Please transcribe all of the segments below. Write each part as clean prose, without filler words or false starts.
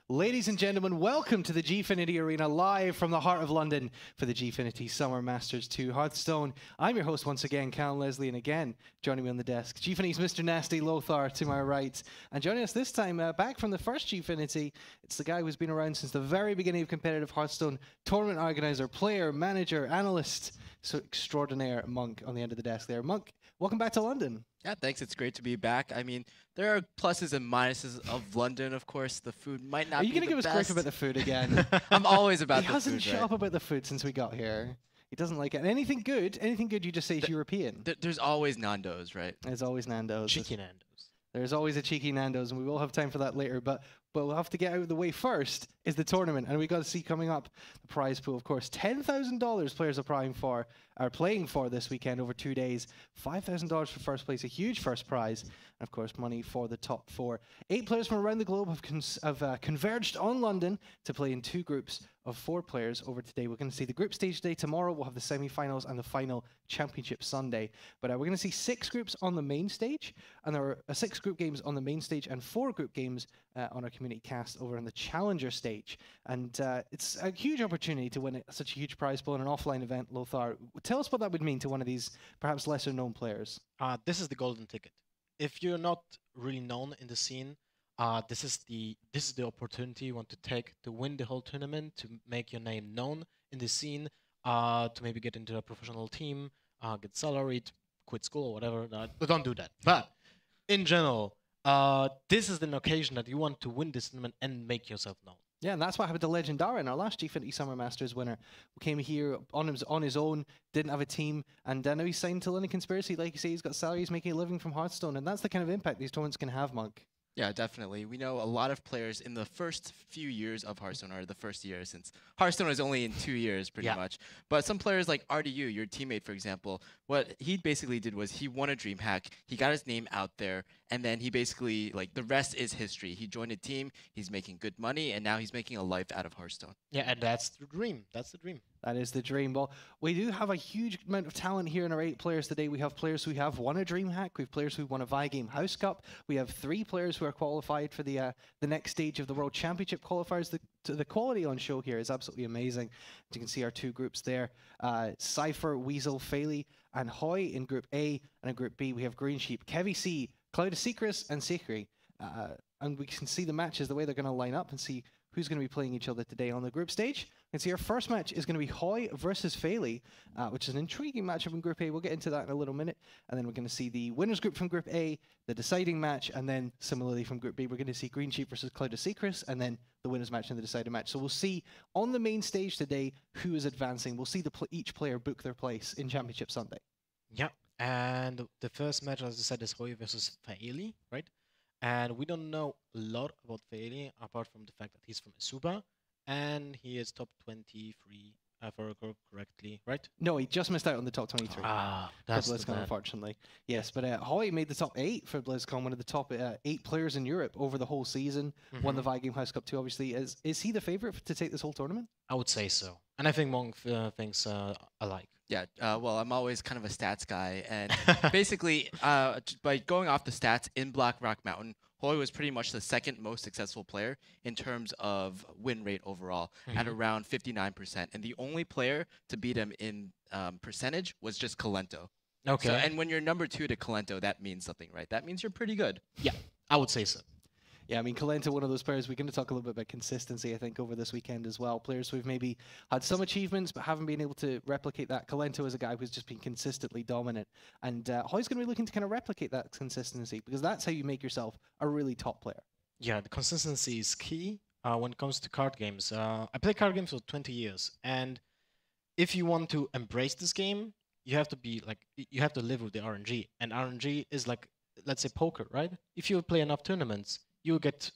Ladies and gentlemen, welcome to the Gfinity Arena, live from the heart of London for the Gfinity Summer Masters 2 Hearthstone. I'm your host once again, Callum Leslie, and again, joining me on the desk, Gfinity's Mr. Nasty Lothar to my right. And joining us this time, back from the first Gfinity, it's the guy who's been around since the very beginning of competitive Hearthstone, tournament organizer, player, manager, analyst, so extraordinaire Monk on the end of the desk there. Monk, welcome back to London. Yeah, thanks. It's great to be back. I mean, there are pluses and minuses of London, of course. The food might not be the best. Are you going to give us grief about the food again? I'm always about the food, He hasn't shut up about the food since we got here. He doesn't like it. And anything good, you just say it's European. There's always Nando's, right? There's always Nando's. Cheeky Nando's. There's always a cheeky Nando's, and we will have time for that later. But we'll have to get out of the way first is the tournament, and we got to see coming up the prize pool, of course. $10,000 players are playing for this weekend over 2 days. $5,000 for first place, a huge first prize, and of course money for the top four. 8 players from around the globe have converged on London to play in 2 groups of 4 players over today. We're going to see the group stage today. Tomorrow we'll have the semi-finals and the final championship Sunday. But we're going to see 6 groups on the main stage, and there are 6 group games on the main stage and 4 group games on our community cast over on the challenger stage. And it's a huge opportunity to win such a huge prize pool in an offline event. Lothar, tell us what that would mean to one of these perhaps lesser known players. This is the golden ticket. If you're not really known in the scene, this is the opportunity you want to take to win the whole tournament, to make your name known in the scene, to maybe get into a professional team, get salaried, quit school or whatever. Don't do that. But in general, this is an occasion that you want to win this tournament and make yourself known. Yeah, and that's what happened to Legendarian, our last Gfinity Summer Masters winner, who came here on his own, didn't have a team, and now he's signed to London Conspiracy. Like you say, he's got salaries, making a living from Hearthstone, and that's the kind of impact these tournaments can have, Monk. Yeah, definitely. We know a lot of players in the first few years of Hearthstone, or the first year, since Hearthstone is only in 2 years pretty much. But some players like RDU, your teammate, for example, what he basically did was he won a DreamHack, he got his name out there, and then he basically, like, the rest is history. He joined a team, he's making good money, and now he's making a life out of Hearthstone. Yeah, and that's the dream. That's the dream. That is the dream. Well, we do have a huge amount of talent here in our 8 players today. We have players who have won a DreamHack. We have players who won a Vigame House Cup. We have 3 players who are qualified for the next stage of the World Championship qualifiers. The quality on show here is absolutely amazing. As you can see our 2 groups there. Cypher, Weasel, Faeli, and Hoej in Group A. And in Group B, we have Green Sheep, Kevy C, Cloud of Secrets, and Sikri. And we can see the matches, the way they're going to line up, and see who's going to be playing each other today on the group stage. You can see our first match is going to be Hoej versus Faeli, which is an intriguing matchup in Group A. We'll get into that in a little minute. And then we're going to see the winners group from Group A, the deciding match, and then similarly from Group B, we're going to see Green Sheep versus Cloud of Secrets, and then the winners match and the deciding match. So we'll see on the main stage today who is advancing. We'll see each player book their place in Championship Sunday. Yeah, and the first match, as I said, is Hoej versus Faeli, right? And we don't know a lot about Faeli, apart from the fact that he's from Asuba, and he is top 23, if I recall correctly, right? No, he just missed out on the top 23. That's BlizzCon, unfortunately. Yes, but Hoej made the top 8 for BlizzCon, one of the top 8 players in Europe over the whole season. Won the Vigame House Cup too, obviously. Is he the favorite to take this whole tournament? I would say so. And I think Monk thinks alike. Yeah, well, I'm always kind of a stats guy, and basically, by going off the stats in Black Rock Mountain, Hoej was pretty much the second most successful player in terms of win rate overall, at around 59%, and the only player to beat him in percentage was just Kalento. Okay. So, and when you're number 2 to Kalento, that means something, right? That means you're pretty good. Yeah, I would say so. Yeah, I mean, Kalento, one of those players, we're going to talk a little bit about consistency, I think, over this weekend as well. Players who've maybe had some achievements but haven't been able to replicate that. Kalento is a guy who's just been consistently dominant. And Hoej's going to be looking to kind of replicate that consistency, because that's how you make yourself a really top player. Yeah, the consistency is key when it comes to card games. I play card games for 20 years, and if you want to embrace this game, you have to be like, you have to live with the RNG. And RNG is like, let's say, poker, right? If you play enough tournaments, you'll get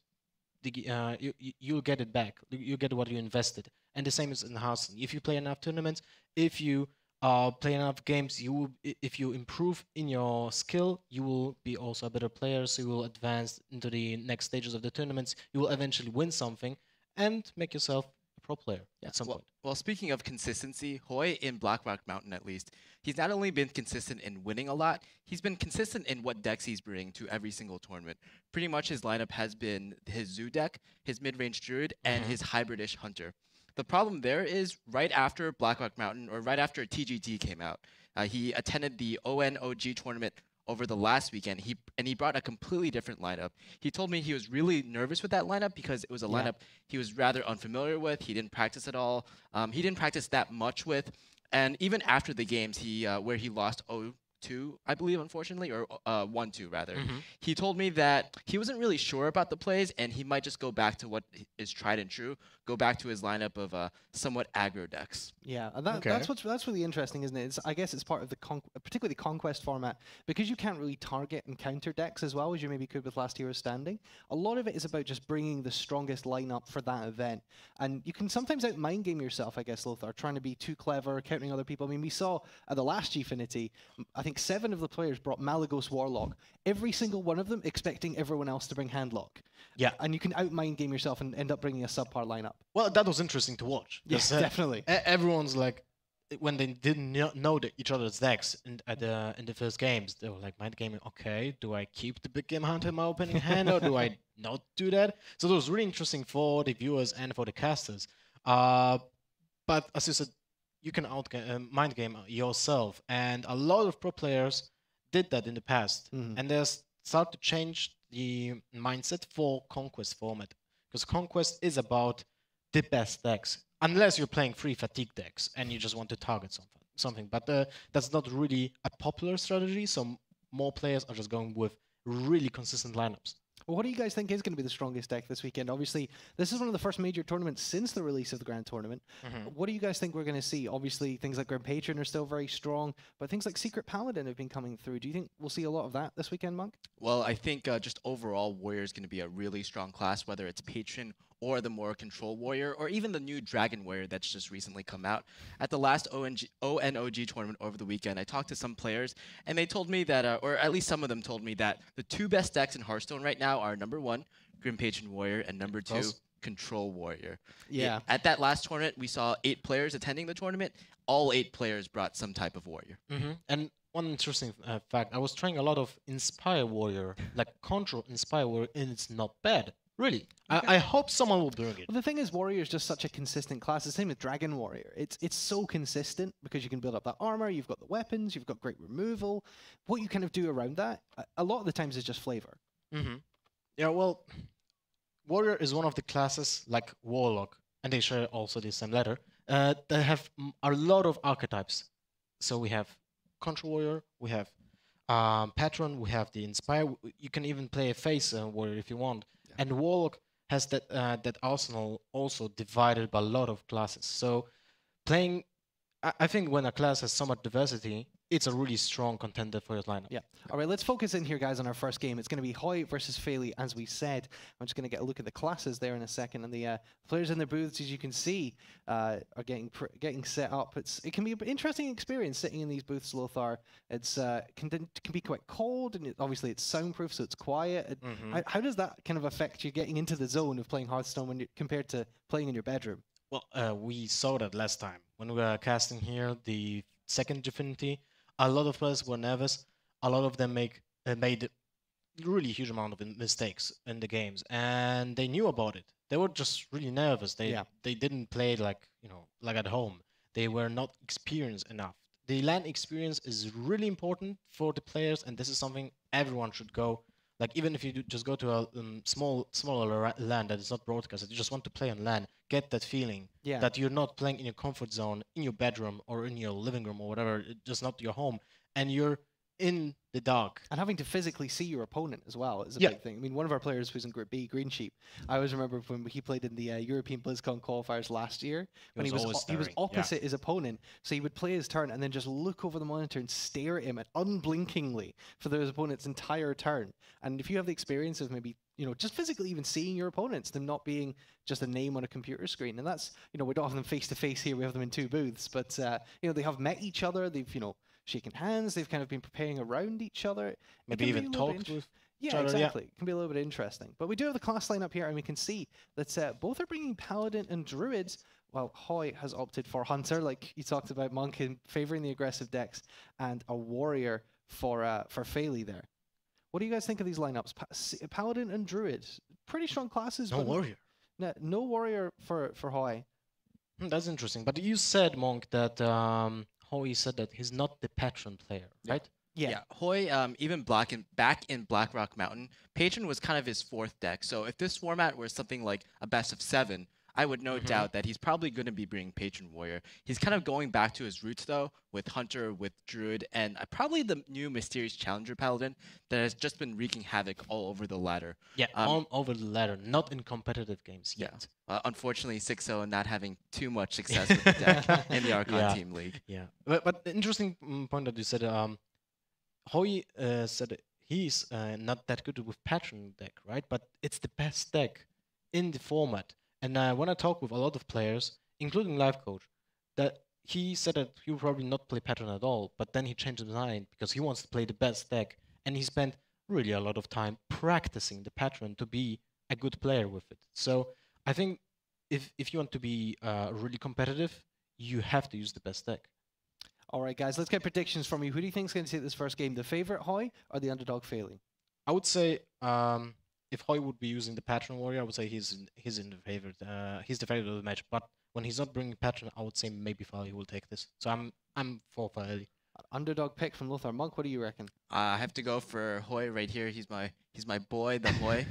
you'll get it back. You get what you invested, and the same is in Hearthstone. If you play enough tournaments, if you play enough games, if you improve in your skill, you will be also a better player. So you will advance into the next stages of the tournaments. You will eventually win something and make yourself a pro player at some point. Well, speaking of consistency, Hoej in Black Rock Mountain at least, he's not only been consistent in winning a lot, he's been consistent in what decks he's bringing to every single tournament. Pretty much his lineup has been his Zoo deck, his mid-range Druid, and his hybridish Hunter. The problem there is right after Black Rock Mountain, or right after TGT came out, he attended the ONOG tournament over the last weekend. He brought a completely different lineup. He told me he was really nervous with that lineup because it was a lineup he was rather unfamiliar with. He didn't practice at all. He didn't practice that much with. And even after the games, where he lost 0-2, I believe, unfortunately, or 1-2 rather, he told me that he wasn't really sure about the plays, and he might just go back to what is tried and true, go back to his lineup of somewhat aggro decks. Yeah, and that's really interesting, isn't it? I guess it's part of the particularly the Conquest format, because you can't really target and counter decks as well as you maybe could with last Hero's Standing. A lot of it is about just bringing the strongest lineup for that event, and you can sometimes out mind game yourself, I guess, Lothar, trying to be too clever, countering other people. I mean, we saw at the last Gfinity, I think 7 of the players brought Malagos Warlock, every single one of them expecting everyone else to bring Handlock. Yeah. And you can out mind game yourself and end up bringing a subpar lineup. Well, that was interesting to watch. Yes, definitely. Everyone's like, when they didn't know each other's decks in the first games, they were like, mind gaming, okay, do I keep the big game hunter in my opening hand or do I not do that? So it was really interesting for the viewers and for the casters. But as you said, you can mind game yourself, and a lot of pro players did that in the past, and they start to change the mindset for Conquest format, because Conquest is about the best decks, unless you're playing 3 fatigue decks and you just want to target something. But that's not really a popular strategy, so more players are just going with really consistent lineups. Well, what do you guys think is going to be the strongest deck this weekend? Obviously, this is one of the first major tournaments since the release of the Grand Tournament. What do you guys think we're going to see? Obviously, things like Grand Patron are still very strong, but things like Secret Paladin have been coming through. Do you think we'll see a lot of that this weekend, Monk? Well, I think just overall, Warrior is going to be a really strong class, whether it's Patron or the more Control Warrior, or even the new Dragon Warrior that's just recently come out. At the last ONOG tournament over the weekend, I talked to some players, and they told me that, or at least some of them told me that the 2 best decks in Hearthstone right now are number 1, Grim Patron Warrior, and number 2, Control Warrior. Yeah. At that last tournament, we saw 8 players attending the tournament. All 8 players brought some type of warrior. And one interesting fact, I was trying a lot of Inspire Warrior, like Control Inspire Warrior, and it's not bad. Really. I hope someone will bring it. Well, the thing is, Warrior is just such a consistent class. The same with Dragon Warrior. It's so consistent because you can build up that armor, you've got the weapons, you've got great removal. What you kind of do around that, a lot of the times is just flavor. Yeah, well, Warrior is one of the classes, like Warlock, and they share also the same letter, that have a lot of archetypes. So we have Control Warrior, we have Patron, we have the Inspire. You can even play a Face Warrior if you want. And Warlock has that arsenal also divided by a lot of classes. So playing, I think when a class has so much diversity, it's a really strong contender for your lineup. Yeah. All right, let's focus in here, guys, on our first game. It's going to be Hoej versus Faeli, as we said. I'm just going to get a look at the classes there in a second. And the players in their booths, as you can see, are getting set up. It can be an interesting experience sitting in these booths, Lothar. It's can be quite cold, and obviously it's soundproof, so it's quiet. How does that kind of affect you getting into the zone of playing Hearthstone when compared to playing in your bedroom? Well, we saw that last time. When we were casting here, the second Gfinity, a lot of players were nervous. A lot of them made really huge amount of mistakes in the games, and they knew about it. They were just really nervous. They didn't play like at home. They were not experienced enough. The LAN experience is really important for the players, and this is something everyone should go. Like, even if you just go to a smaller LAN that is not broadcasted, you just want to play on LAN, get that feeling that you're not playing in your comfort zone, in your bedroom or in your living room or whatever, just not your home, and you're in the dark. And having to physically see your opponent as well is a big thing. I mean, one of our players who's in Group B, Green Sheep, I always remember when he played in the European BlizzCon qualifiers last year, when he was opposite his opponent, so he would play his turn and then just look over the monitor and stare at him unblinkingly for his opponent's entire turn. And if you have the experience of maybe just physically even seeing your opponents, them not being just a name on a computer screen. And that's, we don't have them face to face here, we have them in 2 booths, but they have met each other, they've, shaken hands, they've kind of been preparing around each other. Maybe even talked with each other. Exactly. It can be a little bit interesting. But we do have the class lineup here, and we can see that both are bringing Paladin and Druids. well, Hoej has opted for Hunter, like you talked about, Monk in favoring the aggressive decks, and a Warrior for Faeli there. What do you guys think of these lineups? Paladin and Druid, pretty strong classes. No but Warrior. No Warrior for Hoej. That's interesting. But you said, Monk, that Hoey said that he's not the patron player, right? Yeah, Hoej, even back in Blackrock Mountain, Patron was kind of his fourth deck. So if this format were something like a best of 7, I would no doubt that he's probably going to be bringing Patron Warrior. He's kind of going back to his roots, though, with Hunter, with Druid, and probably the new Mysterious Challenger Paladin that has just been wreaking havoc all over the ladder. Yeah, all over the ladder, not in competitive games yet. Unfortunately, 6-0 not having too much success with the deck in the Archon Team League. Yeah, but the interesting point that you said, Hoey said he's not that good with Patron deck, right? But it's the best deck in the format. And when I talk with a lot of players, including Life Coach, that he said that he would probably not play Patron at all, but then he changed his mind because he wants to play the best deck, and he spent really a lot of time practicing the Patron to be a good player with it. So I think if you want to be really competitive, you have to use the best deck. All right, guys, let's get predictions from you. Who do you think is going to take this first game? The favorite Hoej or the underdog Faeli? I would say if Hoey would be using the Patron Warrior, I would say he's in the favorite. He's the favorite of the match. But when he's not bringing Patron, I would say maybe Faeli will take this. So I'm for Faeli. Underdog pick from Lothar. Monk, what do you reckon? I have to go for Hoej right here. He's my boy, the Hoej,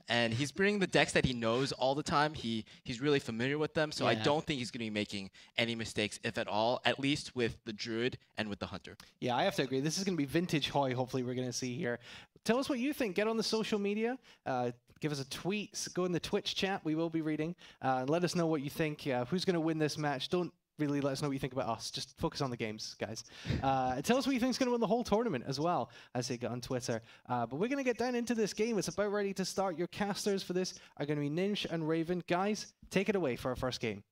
and he's bringing the decks that he knows all the time. He's really familiar with them, so I don't think he's going to be making any mistakes, if at all. At least with the Druid and with the Hunter. Yeah, I have to agree. This is going to be vintage Hoej. Hopefully, we're going to see here. Tell us what you think. Get on the social media. Give us a tweet. Go in the Twitch chat. We will be reading. Let us know what you think. Who's going to win this match? Don't really let us know what you think about us. Just focus on the games, guys. Tell us what you think is going to win the whole tournament as well, as they get on Twitter. But we're going to get down into this game. It's about ready to start. Your casters for this are going to be Ninja and Raven. Guys, take it away for our first game.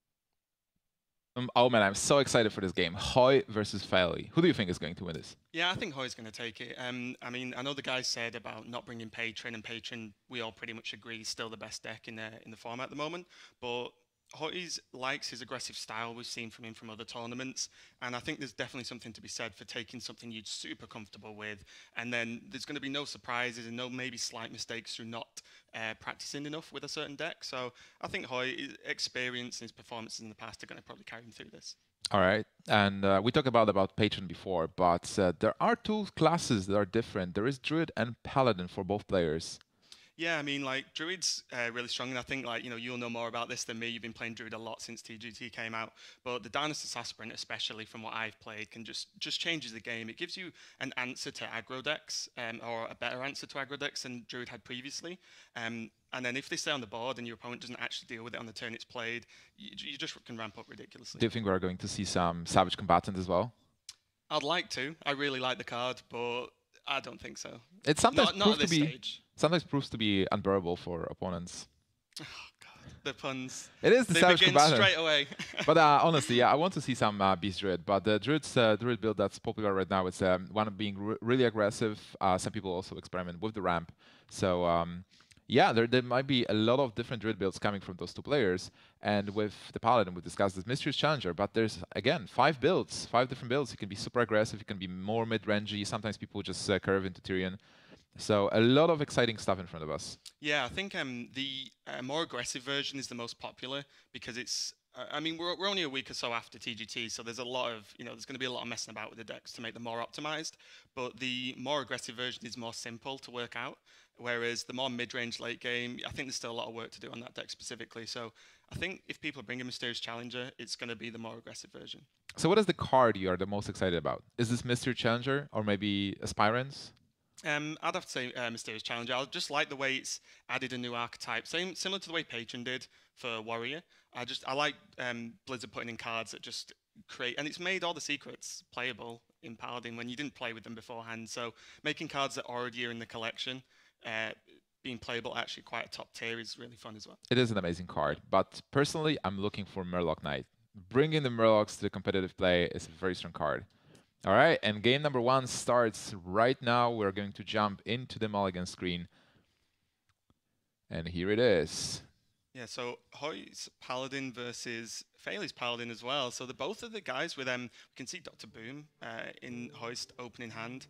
Oh man, I'm so excited for this game. Hoej versus Faeli. Who do you think is going to win this? Yeah, I think Hoej's going to take it. I mean, I know the guys said about not bringing Patron, and Patron, we all pretty much agree, is still the best deck in the format at the moment. But Hoej likes his aggressive style we've seen from him from other tournaments, and I think there's definitely something to be said for taking something you're super comfortable with, and then there's going to be no surprises and no maybe slight mistakes through not practicing enough with a certain deck. So I think Hoej's experience and his performances in the past are going to probably carry him through this. All right, and we talked about Patron before, but there are two classes that are different. There is Druid and Paladin for both players. Yeah, I mean, like, Druid's really strong, and I think, like, you'll know more about this than me. You've been playing Druid a lot since TGT came out, but the Dynasty Aspirant, especially from what I've played, can just changes the game. It gives you an answer to aggro decks, or a better answer to aggro decks than Druid had previously. And then if they stay on the board and your opponent doesn't actually deal with it on the turn it's played, you just can ramp up ridiculously. Do you think we're going to see some Savage Combatant as well? I'd like to. I really like the card, but I don't think so. It sometimes not at this stage. Sometimes proves to be unbearable for opponents. Oh god, the puns. It is the Savage Combatant straight away. But honestly, yeah, I want to see some Beast Druid. But the Druid build that's popular right now is one of being really aggressive. Some people also experiment with the ramp. So yeah, there might be a lot of different Druid builds coming from those two players. And with the Paladin, we discussed this Mysterious Challenger. But there's, again, 5 different builds. You can be super aggressive. You can be more mid-rangey. Sometimes people just curve into Tyrion. So a lot of exciting stuff in front of us. Yeah, I think the more aggressive version is the most popular because it's. I mean, we're only a week or so after TGT, so there's a lot of there's going to be a lot of messing about with the decks to make them more optimized. But the more aggressive version is more simple to work out, whereas the more mid-range late game, I think there's still a lot of work to do on that deck specifically. So I think if people are bringing Mysterious Challenger, it's going to be the more aggressive version. So what is the card you are the most excited about? Is this Mysterious Challenger or maybe Aspirants? I'd have to say Mysterious Challenger. I just like the way it's added a new archetype, similar to the way Patron did for Warrior. I like Blizzard putting in cards that just create, and it's made all the secrets playable in Paladin when you didn't play with them beforehand. So making cards that already are in the collection, being playable actually quite a top tier is really fun as well. It is an amazing card, but personally, I'm looking for Murloc Knight. Bringing the Murlocs to the competitive play is a very strong card. All right, and game number 1 starts right now. We're going to jump into the mulligan screen. And here it is. Yeah, so Hoej's Paladin versus Faeli's Paladin as well. So both of the guys with we can see Dr. Boom in Hoej's opening hand.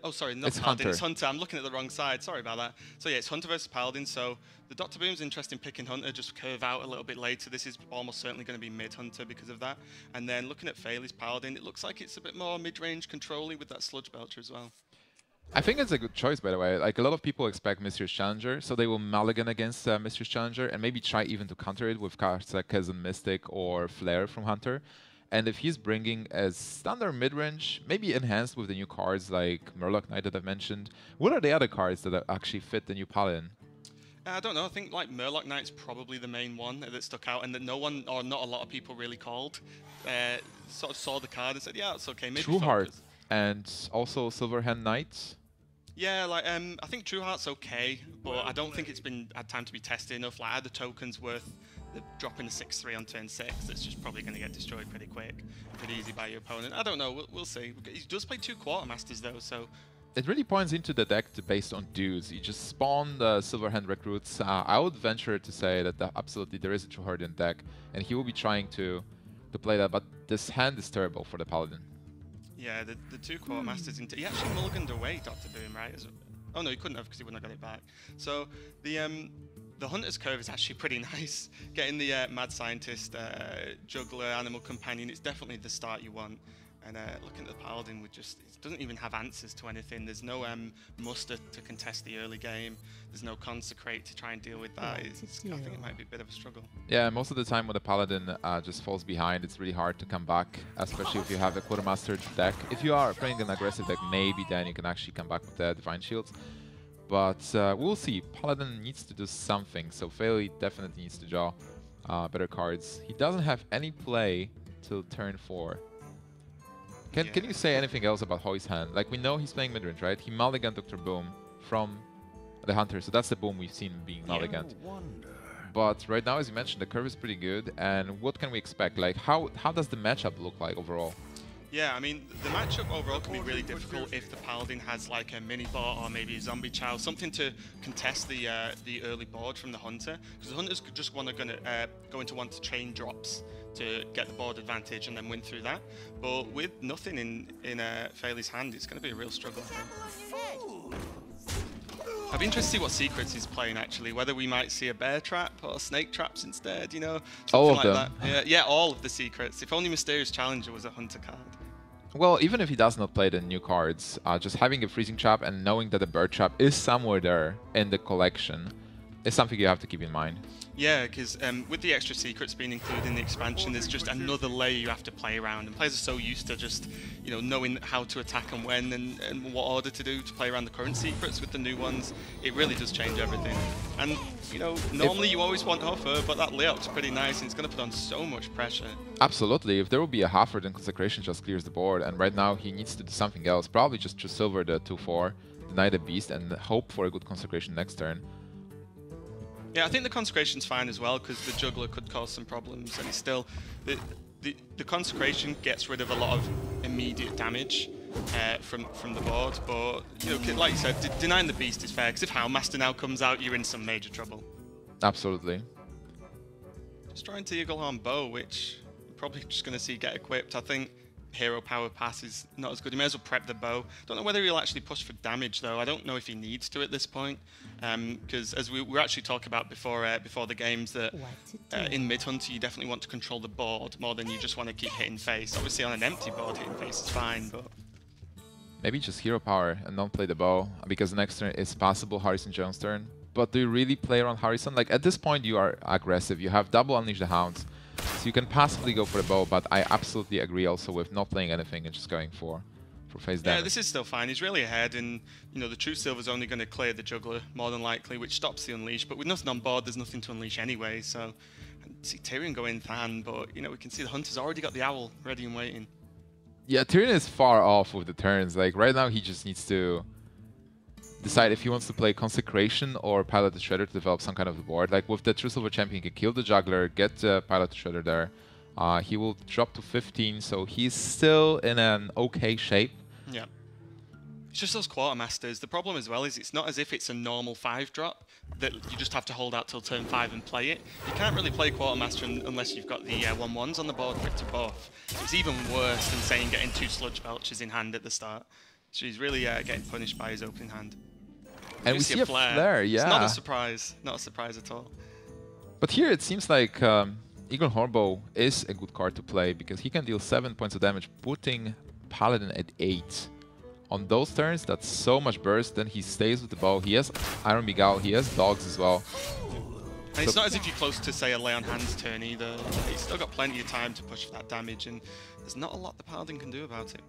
Oh, sorry, not It's Paladin, Hunter. it's Hunter. I'm looking at the wrong side. Sorry about that. So yeah, it's Hunter versus Paladin. So the Dr. Boom's interesting picking Hunter, just curve out a little bit later. This is almost certainly going to be mid-Hunter because of that. And then looking at Faeli's Paladin, it looks like it's a bit more mid-range controlling with that Sludge Belcher as well. I think it's a good choice, by the way. Like, a lot of people expect Mysterious Challenger, so they will mulligan against Mysterious Challenger and maybe try even to counter it with cards like Chasm Mystic or Flare from Hunter. And if he's bringing a standard mid-range, maybe enhanced with the new cards like Murloc Knight that I've mentioned, what are the other cards that actually fit the new Paladin? I don't know. I think like Murloc Knight's probably the main one that stuck out, and that no one or not a lot of people really called. Sort of saw the card and said, "Yeah, it's okay." Maybe True Heart focus. and also Silverhand Knight. Yeah, like I think True Heart's okay, but I don't think it's had time to be tested enough. Like, are the tokens worth dropping a 6/3 on turn 6? That's just probably going to get destroyed pretty quick, pretty easy by your opponent. I don't know. We'll see. He does play 2 Quartermasters though, so. It really points into the deck based on dudes. You just spawn the Silverhand recruits. I would venture to say that absolutely there is a True Heart in deck, and he will be trying to play that. But this hand is terrible for the Paladin. Yeah, the 2 Quartermasters into... He actually mulliganed away Dr. Boom, right? Oh no, he couldn't have because he wouldn't have got it back. So the Hunter's curve is actually pretty nice. Getting the Mad Scientist, Juggler, Animal Companion, it's definitely the start you want. And looking at the Paladin, it doesn't even have answers to anything. There's no muster to contest the early game. There's no Consecrate to try and deal with that. I think it might be a bit of a struggle. Yeah, most of the time when the Paladin just falls behind, it's really hard to come back, especially if you have a Quartermaster deck. If you are playing an aggressive deck, maybe then you can actually come back with the Divine Shields. But we'll see. Paladin needs to do something, so Faeli definitely needs to draw better cards. He doesn't have any play till turn 4. Can you say anything else about Hoej's hand? Like, we know he's playing midrange, right? He mulliganed Dr. Boom from the Hunter, so that's the Boom we've seen being mulliganed. But right now, as you mentioned, the curve is pretty good, and what can we expect? Like, how does the matchup look like overall? Yeah, I mean, the matchup overall can be really difficult if the Paladin has like a mini bot or maybe a zombie child, something to contest the early board from the Hunter, because the Hunter's just going to want to chain drops to get the board advantage and then win through that. But with nothing in Faeli's hand, it's going to be a real struggle. I'd be interested to see what secrets he's playing actually, whether we might see a bear trap or snake traps instead, you know, All something of like them. that. Yeah, all of the secrets. If only Mysterious Challenger was a Hunter card. Well, even if he does not play the new cards, just having a freezing trap and knowing that the bird trap is somewhere there in the collection is something you have to keep in mind. Yeah, because with the extra secrets being included in the expansion, there's just another layer you have to play around. And players are so used to just, you know, knowing how to attack and when and what order to do to play around the current secrets with the new ones. It really does change everything. And, you know, normally you always want Hoffer, but that layout's pretty nice and it's going to put on so much pressure. Absolutely. If there will be a Hoffer, then Consecration just clears the board. And right now he needs to do something else. Probably just to silver the 2/4, deny the Beast, and hope for a good Consecration next turn. Yeah, I think the Consecration's fine as well, because the Juggler could cause some problems, and it's still... The Consecration gets rid of a lot of immediate damage from the board, but, you know, like you said, denying the Beast is fair, because if Houndmaster now comes out, you're in some major trouble. Absolutely. Just trying to Eaglehorn Bow, which you're probably just going to see get equipped. I think Hero Power Pass is not as good. He may as well prep the bow. Don't know whether he'll actually push for damage though. I don't know if he needs to at this point, because as we were actually talking about before the games, that in Mid Hunter you definitely want to control the board more than you just want to keep hitting face. Obviously on an empty board hitting face is fine, but Maybe just Hero Power and don't play the bow, because the next turn is possible Harrison Jones' turn. But do you really play around Harrison? Like, at this point you are aggressive. You have double Unleash the Hounds. So you can possibly go for the bow, but I absolutely agree also with not playing anything and just going for face damage. Yeah, this is still fine. He's really ahead, and you know the True Silver's only going to clear the Juggler more than likely, which stops the Unleash. But with nothing on board, there's nothing to unleash anyway. So I see Tyrion go in Than, but you know we can see the Hunter's already got the Owl ready and waiting. Yeah, Tyrion is far off with the turns. Like right now, he just needs to decide if he wants to play Consecration or Pilot the Shredder to develop some kind of board. Like with the True Silver Champion, he can kill the Juggler, get Pilot the Shredder there. He will drop to 15, so he's still in an okay shape. Yeah. It's just those quartermasters. The problem as well is it's not as if it's a normal 5-drop that you just have to hold out till turn 5 and play it. You can't really play quartermaster unless you've got the 1/1s on the board for it to buff. It's even worse than saying getting 2 sludge belchers in hand at the start. So he's really getting punished by his opening hand. And we see a flare, yeah. It's not a surprise. Not a surprise at all. But here it seems like Eagle Hornbow is a good card to play because he can deal 7 points of damage, putting Paladin at 8. On those turns, that's so much burst. Then he stays with the bow. He has Iron Begal. He has dogs as well. And it's not as if you're close to, say, a lay on hands turn either. He's still got plenty of time to push for that damage, and there's not a lot the Paladin can do about it.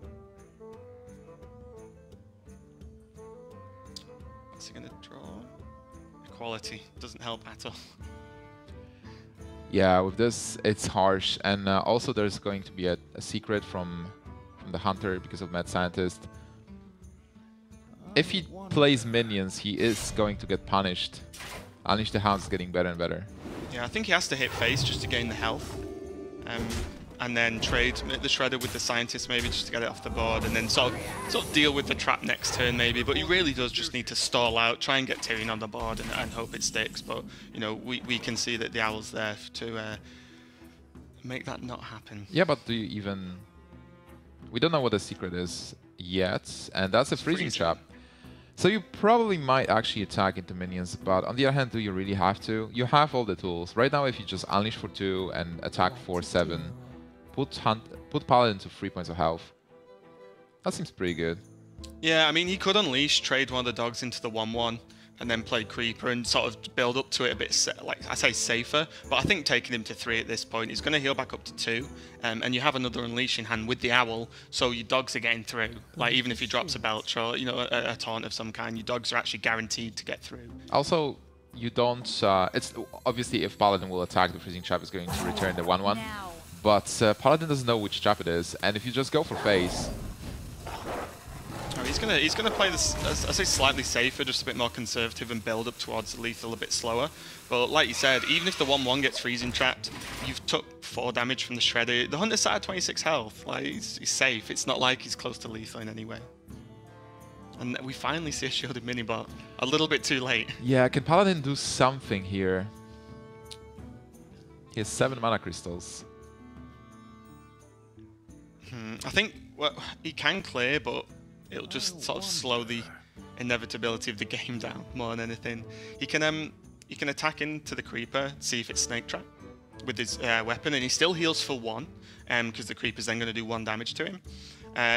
What's he going to draw? Equality doesn't help at all. Yeah, with this, it's harsh. And also, there's going to be a secret from the Hunter because of Mad Scientist. If he plays minions, he is going to get punished. Unleash the Hound is getting better and better. Yeah, I think he has to hit face just to gain the health. And then trade the Shredder with the Scientist maybe just to get it off the board. And then sort of deal with the trap next turn maybe. But he really does just need to stall out, try and get Tyrion on the board and hope it sticks. But, you know, we can see that the Owl's there to make that not happen. Yeah, but do you even... We don't know what the secret is yet. And that's a freezing trap. So you probably might actually attack into minions, but on the other hand, do you really have to? You have all the tools. Right now, if you just unleash for 2 and attack for 7, put Paladin to 3 points of health. That seems pretty good. Yeah, I mean, he could unleash, trade one of the dogs into the 1/1, and then play Creeper and sort of build up to it a bit, like I say, safer. But I think taking him to 3 at this point, he's going to heal back up to 2, and you have another Unleash in hand with the Owl, so your dogs are getting through. Like, even if he drops a Belch or, you know, a taunt of some kind, your dogs are actually guaranteed to get through. Also, you don't... it's obviously, if Paladin will attack, the Freezing Trap is going to return the 1/1. But Paladin doesn't know which trap it is, and if you just go for face... He's gonna play this, I say, slightly safer, just a bit more conservative and build up towards the lethal a bit slower. But like you said, even if the 1/1 gets freezing trapped, you've took 4 damage from the Shredder. The Hunter's sat at 26 health. Like, he's safe. It's not like he's close to lethal in any way. And we finally see a shielded minibot. A little bit too late. Yeah, can Paladin do something here? He has 7 mana crystals. I think he can clear, but it'll just sort of slow the inevitability of the game down more than anything. He can attack into the Creeper, see if it's Snake Trap with his weapon, and he still heals for 1, because the Creeper's then going to do 1 damage to him.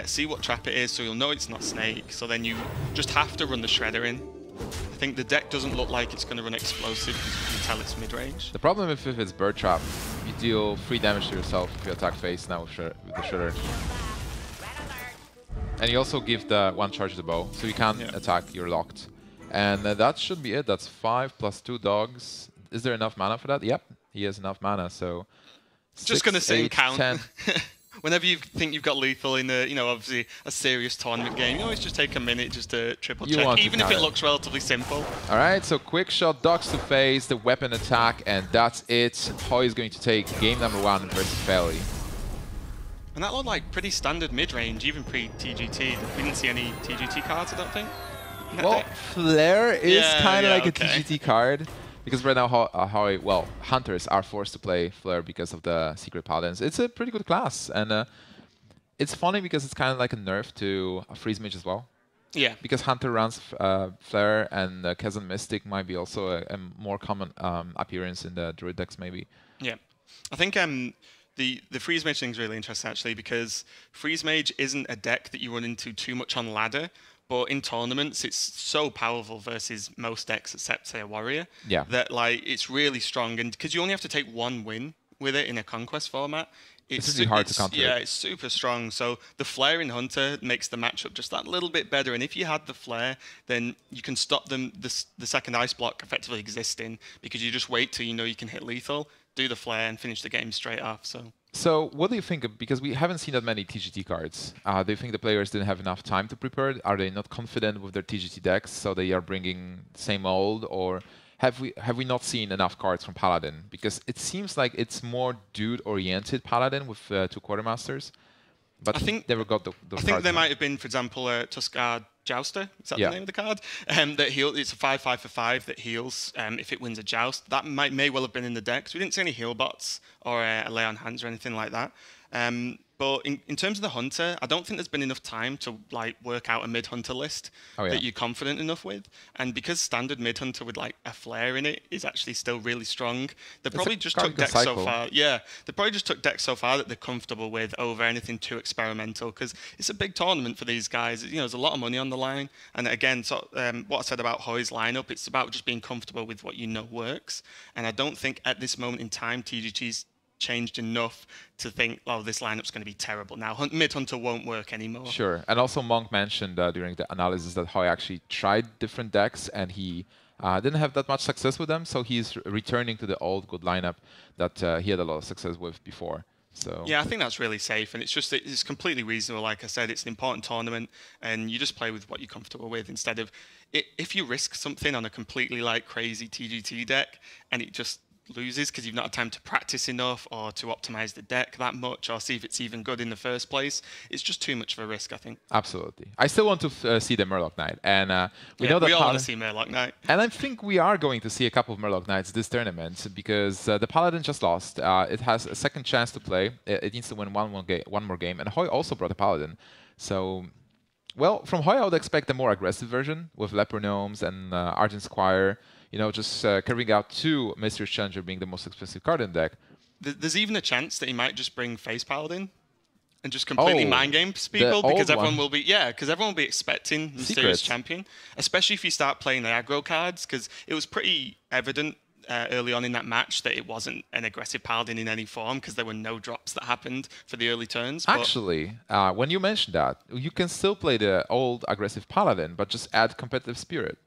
See what trap it is, so you'll know it's not Snake. So then you just have to run the Shredder in. I think the deck doesn't look like it's going to run Explosive because you can tell it's mid-range. The problem if it's Bird Trap, you deal 3 damage to yourself if you attack face now with the Shredder. And you also give the 1 charge to the bow, so you can't attack, you're locked. And that should be it. That's 5 plus 2 dogs. Is there enough mana for that? Yep, he has enough mana, so... Just going to sit and count. 10. Whenever you think you've got lethal in a, you know, obviously a serious tournament game, you always just take a minute just to triple check, even if it looks relatively simple. Alright, so quick shot, dogs to face, the weapon attack, and that's it. Hoej is going to take game number 1 versus Faeli. And that looked like pretty standard mid-range, even pre-TGT. We didn't see any TGT cards, I don't think. Well, Flare is kind of like a TGT card. Because right now, Hunters are forced to play Flare because of the Secret Paladins. It's a pretty good class. And it's funny because it's kind of like a nerf to a Freeze Mage as well. Yeah. Because Hunter runs Flare, and Chasm Mystic might be also a more common appearance in the Druid decks, maybe. Yeah. I think the Freeze Mage thing is really interesting, actually, because Freeze Mage isn't a deck that you run into too much on ladder. But in tournaments, it's so powerful versus most decks except, say, a Warrior. Yeah. That, like, it's really strong. And because you only have to take 1 win with it in a Conquest format, it's really hard to counter. Yeah, it's super strong. So the Flare in Hunter makes the matchup just that little bit better. And if you had the Flare, then you can stop them the second ice block effectively existing, because you just wait till you know you can hit lethal, do the Flare, and finish the game straight off. So what do you think? Because we haven't seen that many TGT cards. Do you think the players didn't have enough time to prepare? Are they not confident with their TGT decks, so they are bringing same old? Or have we not seen enough cards from Paladin? Because it seems like it's more dude-oriented Paladin with 2 Quartermasters. but I think never got those I think cards there out. might have been, for example, Tuskar Jouster. Is that Yeah. the name of the card? That heal. It's a 5/5 for 5 that heals if it wins a joust. That may well have been in the deck. So we didn't see any heal bots or a lay on hands or anything like that. But in terms of the hunter, I don't think there's been enough time to like work out a mid hunter list that you're confident enough with. And because standard mid hunter with like a flare in it is actually still really strong, they probably just took decks so far. Yeah, they probably just took decks so far that they're comfortable with over anything too experimental, because it's a big tournament for these guys. You know, there's a lot of money on the line. And again, so what I said about Hoej's lineup, it's about just being comfortable with what you know works. And I don't think at this moment in time TGT's changed enough to think, oh, this lineup's going to be terrible now. Mid hunter won't work anymore. Sure, and also Monk mentioned during the analysis that Hoej actually tried different decks and he didn't have that much success with them, so he's returning to the old good lineup that he had a lot of success with before. So yeah, I think that's really safe, and it's completely reasonable. Like I said, it's an important tournament, and you just play with what you're comfortable with instead of if you risk something on a completely like crazy TGT deck and it just loses because you've not had time to practice enough or to optimize the deck that much or see if it's even good in the first place. It's just too much of a risk, I think. Absolutely. I still want to see the Murloc Knight, and we know that we all want to see Murloc Knight. And I think we are going to see a couple of Murloc Knights this tournament because the Paladin just lost. It has a second chance to play. It needs to win one more game, and Hoej also brought a Paladin. So, well, from Hoej I would expect a more aggressive version with Leper Gnomes and Argent Squire. You know, just carrying out 2 Mysterious Challenger being the most expensive card in the deck. There's even a chance that he might just bring Face Paladin and just completely mind games people because everyone will be expecting Mysterious Champion, especially if you start playing the aggro cards, because it was pretty evident early on in that match that it wasn't an aggressive Paladin in any form because there were no drops that happened for the early turns. Actually, when you mentioned that, you can still play the old aggressive Paladin, but just add Competitive Spirit.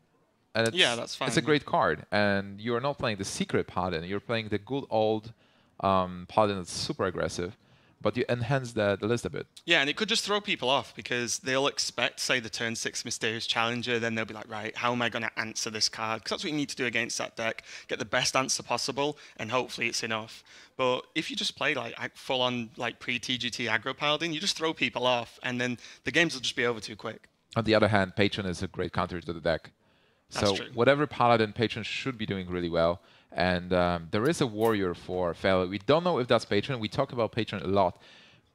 And that's fine. It's a great card, and you're not playing the secret Paladin. You're playing the good old Paladin that's super aggressive, but you enhance the list a bit. Yeah, and it could just throw people off because they'll expect, say, the turn 6 Mysterious Challenger, then they'll be like, right, how am I going to answer this card? Because that's what you need to do against that deck. Get the best answer possible, and hopefully it's enough. But if you just play like full-on like pre-TGT aggro Paladin, you just throw people off, and then the games will just be over too quick. On the other hand, Patron is a great counter to the deck. So whatever Paladin, Patron should be doing really well. And there is a Warrior for Faeli. We don't know if that's Patron. We talk about Patron a lot.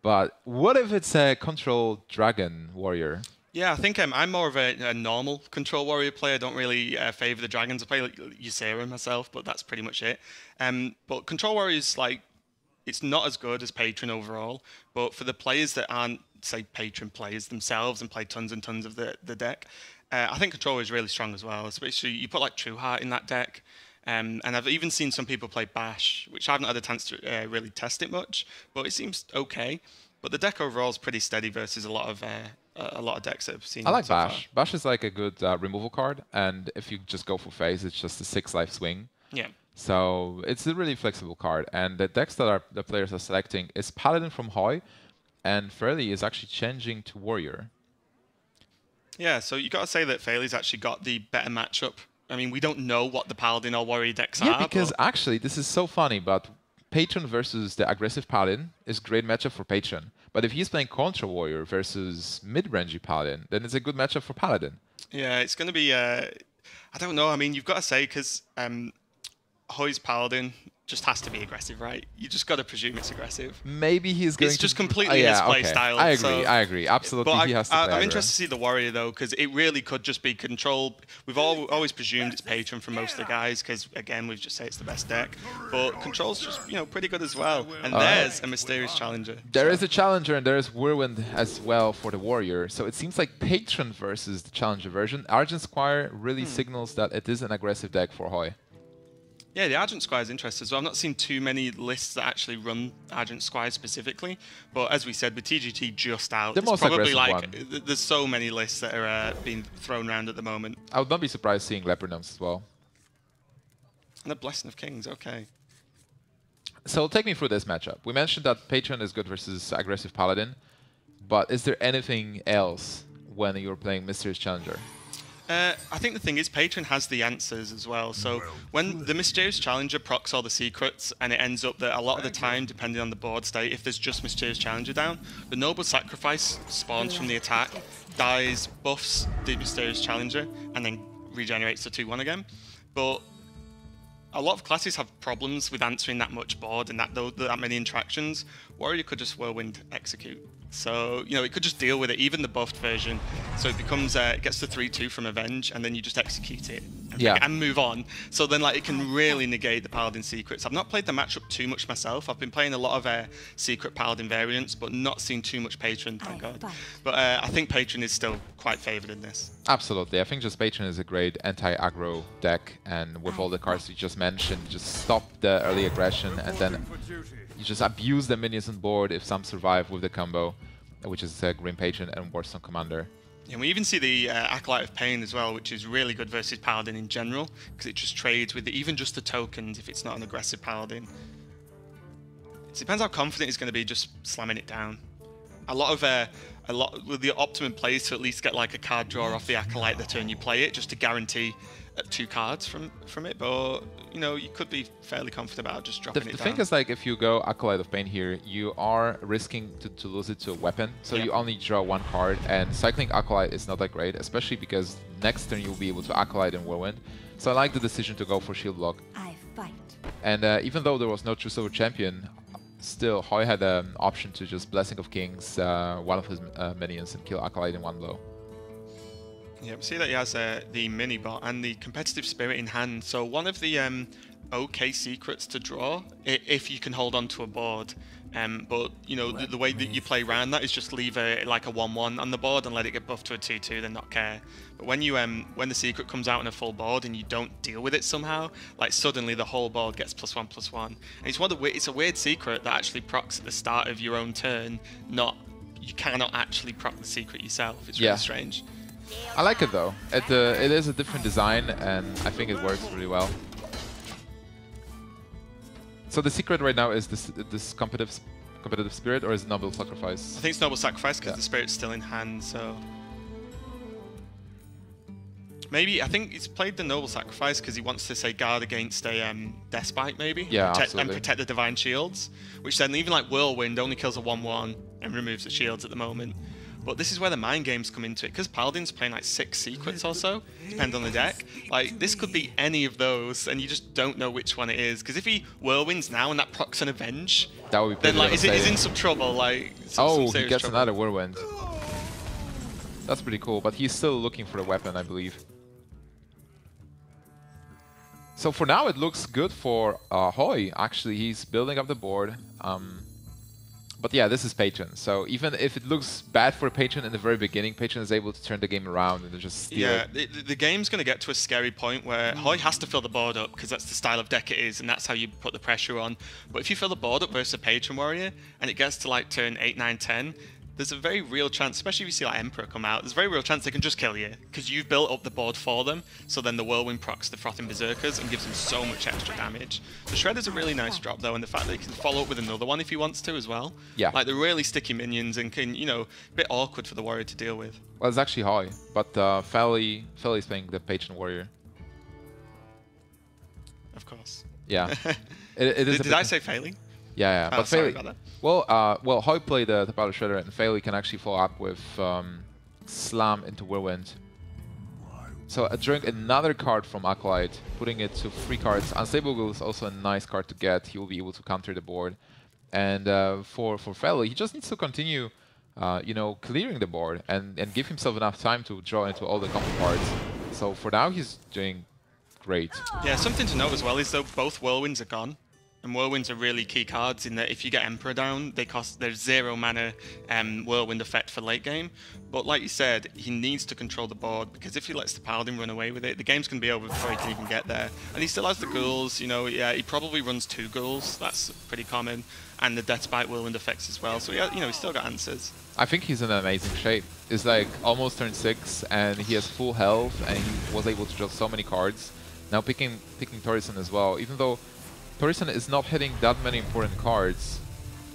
But what if it's a Control Dragon Warrior? Yeah, I think I'm more of a normal Control Warrior player. I don't really favor the dragons. I play like Ysera myself, but that's pretty much it. But Control Warrior is like, it's not as good as Patron overall. But for the players that aren't, say, Patron players themselves and play tons and tons of the deck, I think Control is really strong as well. Especially you put like True Heart in that deck. And I've even seen some people play Bash, which I haven't had a chance to really test it much, but it seems okay. But the deck overall is pretty steady versus a lot of decks that I've seen. I like so Bash. far. Bash is like a good removal card, and if you just go for phase, it's just a 6-life swing. Yeah. So it's a really flexible card, and the decks that the players are selecting is Paladin from Hoej, and Faeli is actually changing to Warrior. Yeah, so you got to say that Faeli's actually got the better matchup. I mean, we don't know what the Paladin or Warrior decks are. Yeah, because actually, this is so funny, but Patron versus the aggressive Paladin is great matchup for Patron. But if he's playing Contra Warrior versus mid-rangey Paladin, then it's a good matchup for Paladin. Yeah, it's going to be... I don't know. I mean, you've got to say, because Hoej's Paladin just has to be aggressive, right? You just got to presume it's aggressive. Maybe he's going to... It's just completely his play style. I agree. Absolutely, but he has to play I'm interested to see the Warrior, though, because it really could just be control. We've always presumed it's Patron for most of the guys, because, again, we've just said it's the best deck. But Control's just, pretty good as well. And there's a Mysterious Challenger. There is a Challenger, and there is Whirlwind as well for the Warrior. So it seems like Patron versus the Challenger version. Argent Squire really signals that it is an aggressive deck for Hoej. Yeah, the Argent Squire is interesting. So I've not seen too many lists that actually run Argent Squire specifically. But as we said, with TGT just out, the most probably like one. There's so many lists that are being thrown around at the moment. I would not be surprised seeing Leper Gnomes as well. And the Blessing of Kings, okay. So take me through this matchup. We mentioned that Patron is good versus aggressive Paladin, but is there anything else when you're playing Mysterious Challenger? I think the thing is, Patron has the answers as well. So when the Mysterious Challenger procs all the secrets, and it ends up that a lot of the time, depending on the board state, if there's just Mysterious Challenger down, the Noble Sacrifice spawns from the attack, dies, buffs the Mysterious Challenger, and then regenerates to 2-1 again. But a lot of classes have problems with answering that much board and that many interactions. Warrior could just Whirlwind execute. So, you know, it could just deal with it, even the buffed version. So it becomes, it gets the 3-2 from Avenge, and then you just execute it and move on. So then, like, it can really negate the Paladin secrets. I've not played the matchup too much myself. I've been playing a lot of secret Paladin variants, but not seen too much Patron, thank God. But I think Patron is still quite favoured in this. Absolutely. I think just Patron is a great anti-aggro deck, and with all the cards you just mentioned, just stop the early aggression, and then you just abuse the minions on board if some survive with the combo, which is Grim Patron and Warstone Commander. And we even see the Acolyte of Pain as well, which is really good versus Paladin in general, because it just trades with even just the tokens if it's not an aggressive Paladin. It depends how confident he's going to be just slamming it down. A lot with the optimum plays to at least get like a card draw off the Acolyte the turn you play it, just to guarantee 2 cards from it. But you know, you could be fairly confident about just dropping it down. The thing is, like, if you go Acolyte of Pain here, you are risking to lose it to a weapon, so you only draw 1 card, and cycling Acolyte is not that great, especially because next turn you'll be able to Acolyte and Whirlwind. So I like the decision to go for Shield Block. I fight. And even though there was no True Silver Champion, still Hoej had an option to just Blessing of Kings one of his minions and kill Acolyte in 1 blow. Yeah, we see that he has the mini bot and the competitive spirit in hand. So one of the okay secrets to draw if you can hold on to a board. But you know, the way that you play around that is just leave like a 1-1 on the board and let it get buffed to a 2-2, then not care. But when you when the secret comes out in a full board and you don't deal with it somehow, like suddenly the whole board gets +1/+1. And it's a weird secret that actually procs at the start of your own turn. You cannot actually proc the secret yourself. It's really strange. I like it though. It is a different design, and I think it works really well. So the secret right now is this competitive spirit, or is it Noble Sacrifice? I think it's Noble Sacrifice because the spirit's still in hand. So maybe I think he's played the Noble Sacrifice because he wants to say guard against a Despite, maybe. Yeah, and protect the Divine Shields, which then even like Whirlwind only kills a 1-1 and removes the shields at the moment. But this is where the mind games come into it, because Paladin's playing like 6 secrets or so, depending on the deck. Like, this could be any of those, and you just don't know which one it is. Because if he Whirlwinds now and that procs an Avenge, that would be then like, he's in some trouble. Like, some he gets trouble. another Whirlwind. That's pretty cool, but he's still looking for a weapon, I believe. So for now, it looks good for Hoej. Actually, he's building up the board. But yeah, this is Patron. So even if it looks bad for Patron in the very beginning, Patron is able to turn the game around and just steal it. The game's going to get to a scary point where Hoej has to fill the board up because that's the style of deck it is, and that's how you put the pressure on. But if you fill the board up versus a Patron warrior, and it gets to like turn 8, 9, 10, there's a very real chance, especially if you see like Emperor come out, there's a very real chance they can just kill you because you've built up the board for them. So then the Whirlwind procs the Frothing Berserkers and gives them so much extra damage. The Shredder's a really nice drop though, and the fact that he can follow up with another one if he wants to as well. Yeah. Like they're really sticky minions and can, you know, a bit awkward for the warrior to deal with. Well, it's actually Hoej, but Faeli is playing the Patron warrior. Of course. Yeah. it is. Did I say Faeli? Yeah, Oh, but sorry Faeli. about that. Well, Hoej played the Battle Shredder, and Faeli can actually follow up with Slam into Whirlwind. So drawing another card from Acolyte, putting it to 3 cards. Unstable Will is also a nice card to get. He will be able to counter the board. And for Faeli, he just needs to continue, you know, clearing the board and give himself enough time to draw into all the combo cards. So for now, he's doing great. Yeah, something to note as well is though both Whirlwinds are gone. And Whirlwinds are really key cards in that if you get Emperor down, there's 0 mana Whirlwind effect for late game. But like you said, he needs to control the board because if he lets the Paladin run away with it, the game's going to be over before he can even get there. And he still has the ghouls, you know, yeah, he probably runs 2 ghouls, that's pretty common. And the Deathbite Whirlwind effects as well. So yeah, you know, he's still got answers. I think he's in an amazing shape. It's like almost turn 6 and he has full health and he was able to draw so many cards. Now picking Torison as well, even though Torison is not hitting that many important cards,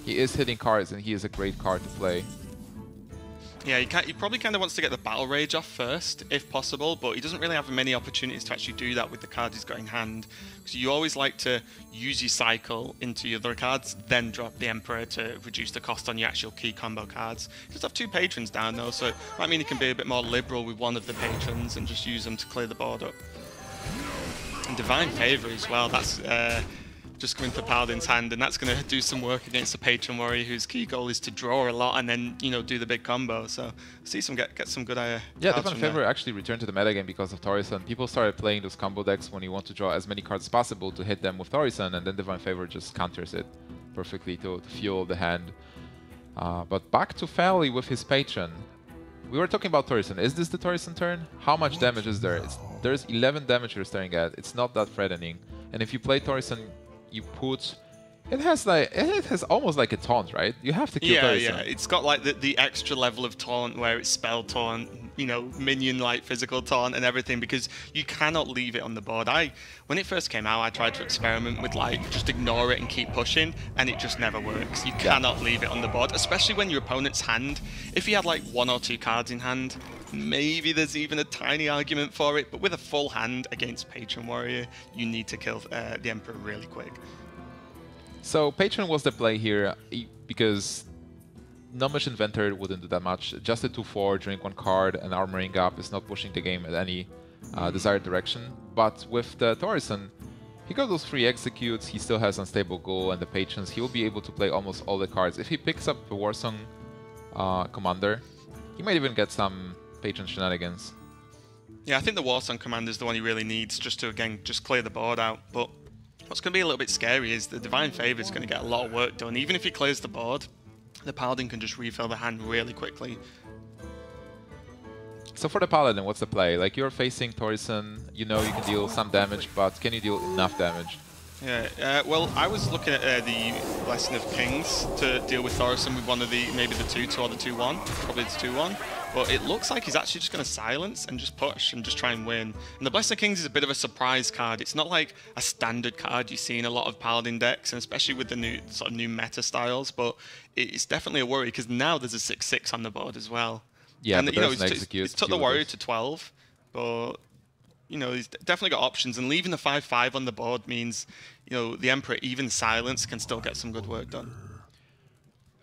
he is hitting cards and he is a great card to play. Yeah, he probably kind of wants to get the Battle Rage off first, if possible, but he doesn't really have many opportunities to actually do that with the cards he's got in hand. So you always like to use your cycle into your other cards, then drop the Emperor to reduce the cost on your actual key combo cards. He does have 2 patrons down though, so it might mean he can be a bit more liberal with one of the patrons and just use them to clear the board up. And Divine Favor as well, that's just coming to Paladin's hand, and that's going to do some work against a Patron Warrior whose key goal is to draw a lot and then, you know, do the big combo. So see some get some good yeah, cards Divine from Favor there. actually returned to the metagame because of Thaurissan. People started playing those combo decks when you want to draw as many cards as possible to hit them with Thaurissan, and then Divine Favor just counters it perfectly to fuel the hand. But back to Faeli with his Patron. We were talking about Thaurissan. Is this the Thaurissan turn? How much damage is there? There's 11 damage you're staring at. It's not that threatening. And if you play Thaurissan, you put... It has almost like a taunt, right? You have to kill Thaurissan. Yeah. It's got like the extra level of taunt where it's spell taunt, you know, minion like physical taunt and everything, because you cannot leave it on the board. When it first came out, I tried to experiment with like just ignore it and keep pushing, and it just never works. You cannot leave it on the board, especially when your opponent's hand, if he had like 1 or 2 cards in hand, maybe there's even a tiny argument for it, but with a full hand against Patron Warrior, you need to kill the Emperor really quick. So Patron was the play here because non-Mission Inventor wouldn't do that much. Just a 2/4, drink 1 card, and armoring up is not pushing the game in any desired direction. But with the Thaurissan, he got those 3 executes, he still has Unstable Goal and the Patrons. He will be able to play almost all the cards. If he picks up the Warsong Commander, he might even get some Patron shenanigans. Yeah, I think the Warsong Commander is the one he really needs just to, again, just clear the board out. But what's going to be a little bit scary is the Divine Favor is going to get a lot of work done. Even if he clears the board, the Paladin can just refill the hand really quickly. So for the Paladin, what's the play? Like, you're facing Thaurissan, you know you can deal some damage, but can you deal enough damage? Yeah, well, I was looking at the Blessing of Kings to deal with Thaurissan with one of the, maybe the 2-2 or the 2-1, probably the 2-1. But it looks like he's actually just going to silence and just push and just try and win. And the Blessing of Kings is a bit of a surprise card. It's not like a standard card you see in a lot of Paladin decks, and especially with the new sort of new meta styles. But it's definitely a worry because now there's a 6/6 on the board as well. Yeah, and but you know, it's took the Warrior to 12, but you know, he's definitely got options, and leaving the 5/5 on the board means, you know, the Emperor, even silence, can still get some good work done.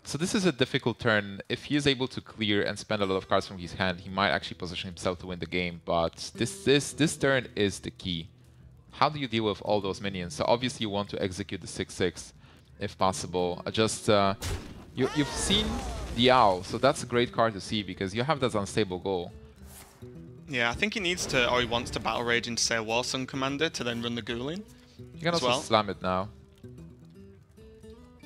So this is a difficult turn. If he is able to clear and spend a lot of cards from his hand, he might actually position himself to win the game, but this turn is the key. How do you deal with all those minions? So obviously you want to execute the 6/6 if possible. You've seen the Owl, so that's a great card to see because you have that Unstable Goal. Yeah, I think he needs to, or he wants to Battle Rage into, say, a Warsong Commander to then run the Ghouling. You can also slam it now.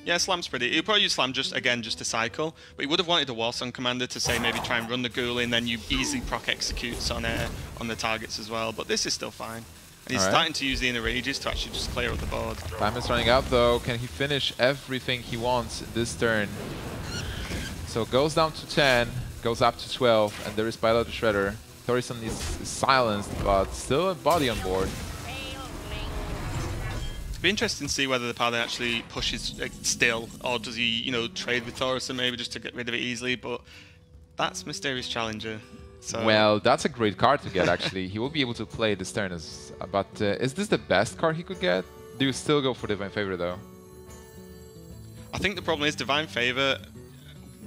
Yeah, Slam's pretty. He'll probably use Slam just to cycle, but he would have wanted a Warsong Commander to, say, maybe try and run the Ghouling, then you easily proc executes on the targets as well, but this is still fine. And he's starting to use the Inner Rages to actually just clear up the board. Time is running out though. Can he finish everything he wants this turn? So goes down to 10, goes up to 12, and there is Pilot the Shredder. Thaurissan is silenced, but still a body on board. It'd be interesting to see whether the Paladin actually pushes still, or does he, you know, trade with Thaurissan maybe just to get rid of it easily, but that's Mysterious Challenger. So. Well, that's a great card to get, actually. He will be able to play this turn, but is this the best card he could get? Do you still go for Divine Favor, though? I think the problem is Divine Favor,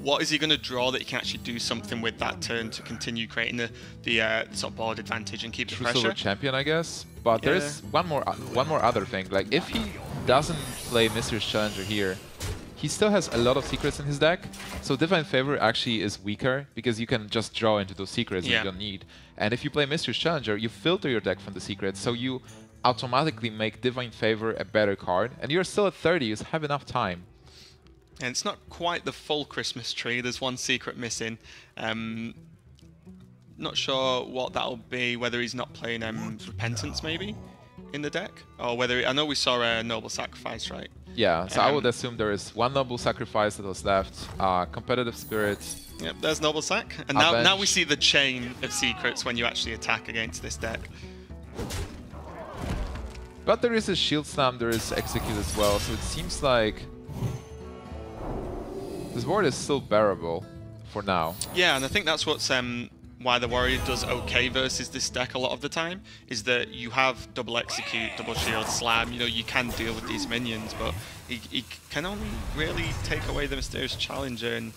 what is he going to draw that he can actually do something with that turn to continue creating the sort of board advantage and keep the pressure? Silver Champion, I guess. But there's one more other thing. Like, if he doesn't play Mysterious Challenger here, he still has a lot of secrets in his deck, so Divine Favor actually is weaker because you can just draw into those secrets that you don't need. And if you play Mysterious Challenger, you filter your deck from the secrets, so you automatically make Divine Favor a better card, and you're still at 30, you have enough time. And it's not quite the full Christmas tree, there's one secret missing. Not sure what that'll be, whether he's not playing Repentance maybe in the deck, or whether I know we saw a Noble Sacrifice, right? Yeah, so I would assume there is one Noble Sacrifice that was left, Competitive Spirit. Yep, there's Noble Sac, and now we see the chain of secrets when you actually attack against this deck. But there is a Shield Slam, there is Execute as well, so it seems like this board is still bearable for now. Yeah, and I think that's what's why the warrior does okay versus this deck a lot of the time, is that you have double execute, double shield, slam, you know, you can deal with these minions, but he can only really take away the mysterious challenger. And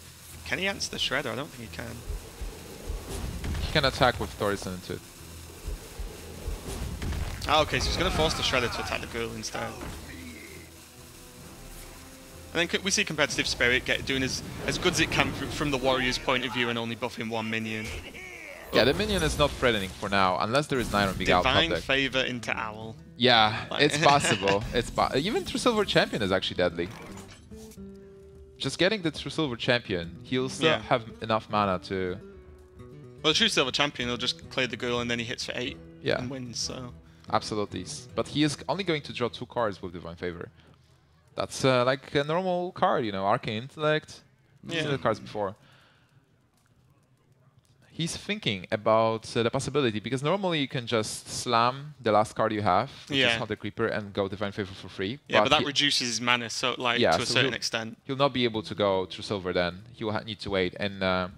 can he answer the shredder? I don't think he can. He can attack with Thorison into it. Oh, okay, so he's going to force the shredder to attack the ghoul instead. And then we see competitive spirit doing as good as it can from the warrior's point of view and only buffing one minion. Yeah, the minion is not threatening for now, unless there is 9 on Big Owl top Divine deck. favor into Owl. Yeah, Like it's possible. Even True Silver Champion is actually deadly. Just getting the True Silver Champion, he'll still have enough mana to... Well, the True Silver Champion, he'll just clear the ghoul and then he hits for 8 and wins, so... Absolutely. But he is only going to draw 2 cards with Divine Favor. That's like a normal card, you know, Arcane Intellect. We've seen the cards before. He's thinking about the possibility, because normally you can just slam the last card you have, which is Hunter Creeper, and go Divine Favor for free. Yeah, but that reduces his mana, so like to a certain extent. He'll not be able to go True Silver then. He'll need to wait. And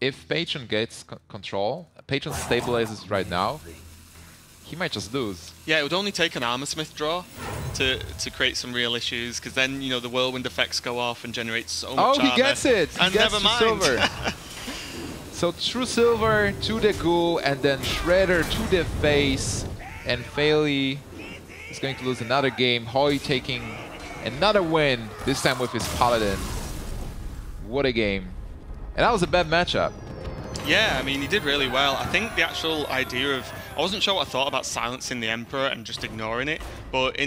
if Patron gets control, Patron stabilizes right now, he might just lose. Yeah, it would only take an Armorsmith draw to create some real issues, because then, you know, the whirlwind effects go off and generate so much armor. Oh, he gets it! And he gets never mind. Silver. So True Silver to the ghoul, and then Shredder to the face, and Faeli is going to lose another game. Hoej taking another win, this time with his Paladin. What a game. And that was a bad matchup. Yeah, I mean, he did really well. I think the actual idea of... I wasn't sure what I thought about silencing the Emperor and just ignoring it, but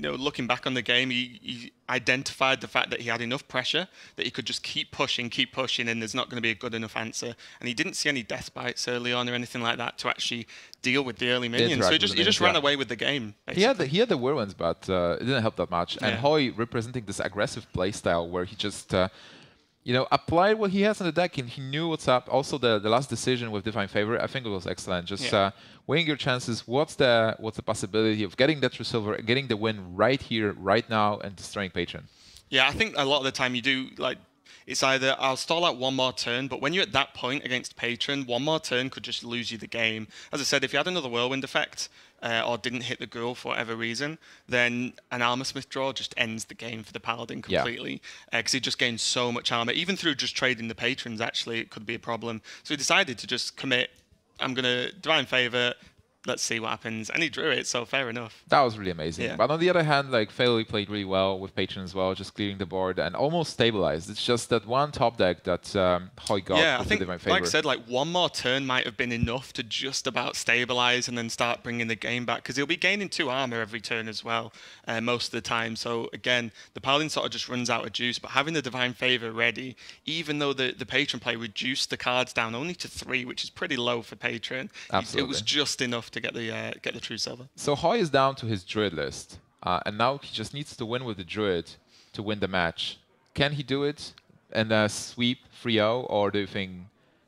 looking back on the game, he identified the fact that he had enough pressure that he could just keep pushing, and there's not going to be a good enough answer. And he didn't see any death bites early on or anything like that to actually deal with the early minions. So he just ran away with the game, basically. He had the whirlwinds, but it didn't help that much. And Hoej representing this aggressive playstyle where he just... applied what he has on the deck, and he knew what's up. Also, the last decision with Divine Favor, I think it was excellent. Just weighing your chances. What's the possibility of getting that True Silver, getting the win right here, right now, and destroying Patron? Yeah, I think a lot of the time you do, like, it's either I'll stall out one more turn, but when you're at that point against Patron, one more turn could just lose you the game. As I said, if you had another whirlwind effect, or didn't hit the ghoul for whatever reason, then an Armorsmith draw just ends the game for the Paladin completely, because he just gains so much armor. Even through just trading the Patrons, actually, it could be a problem. So he decided to just commit, I'm going to Divine Favor, let's see what happens. And he drew it, so fair enough. That was really amazing. Yeah. But on the other hand, like, Faeli played really well with Patron as well, just clearing the board and almost stabilized. It's just that one top deck that Hoej got I with think, the Divine Favor. like I said, like one more turn might have been enough to just about stabilize and then start bringing the game back, because he'll be gaining 2 armor every turn as well, most of the time. So again, the Paladin sort of just runs out of juice, but having the Divine Favor ready, even though the Patron play reduced the cards down only to 3, which is pretty low for Patron, it was just enough to get the True Silver. So Hoej is down to his Druid list, and now he just needs to win with the Druid to win the match. Can he do it and sweep 3-0, or do you think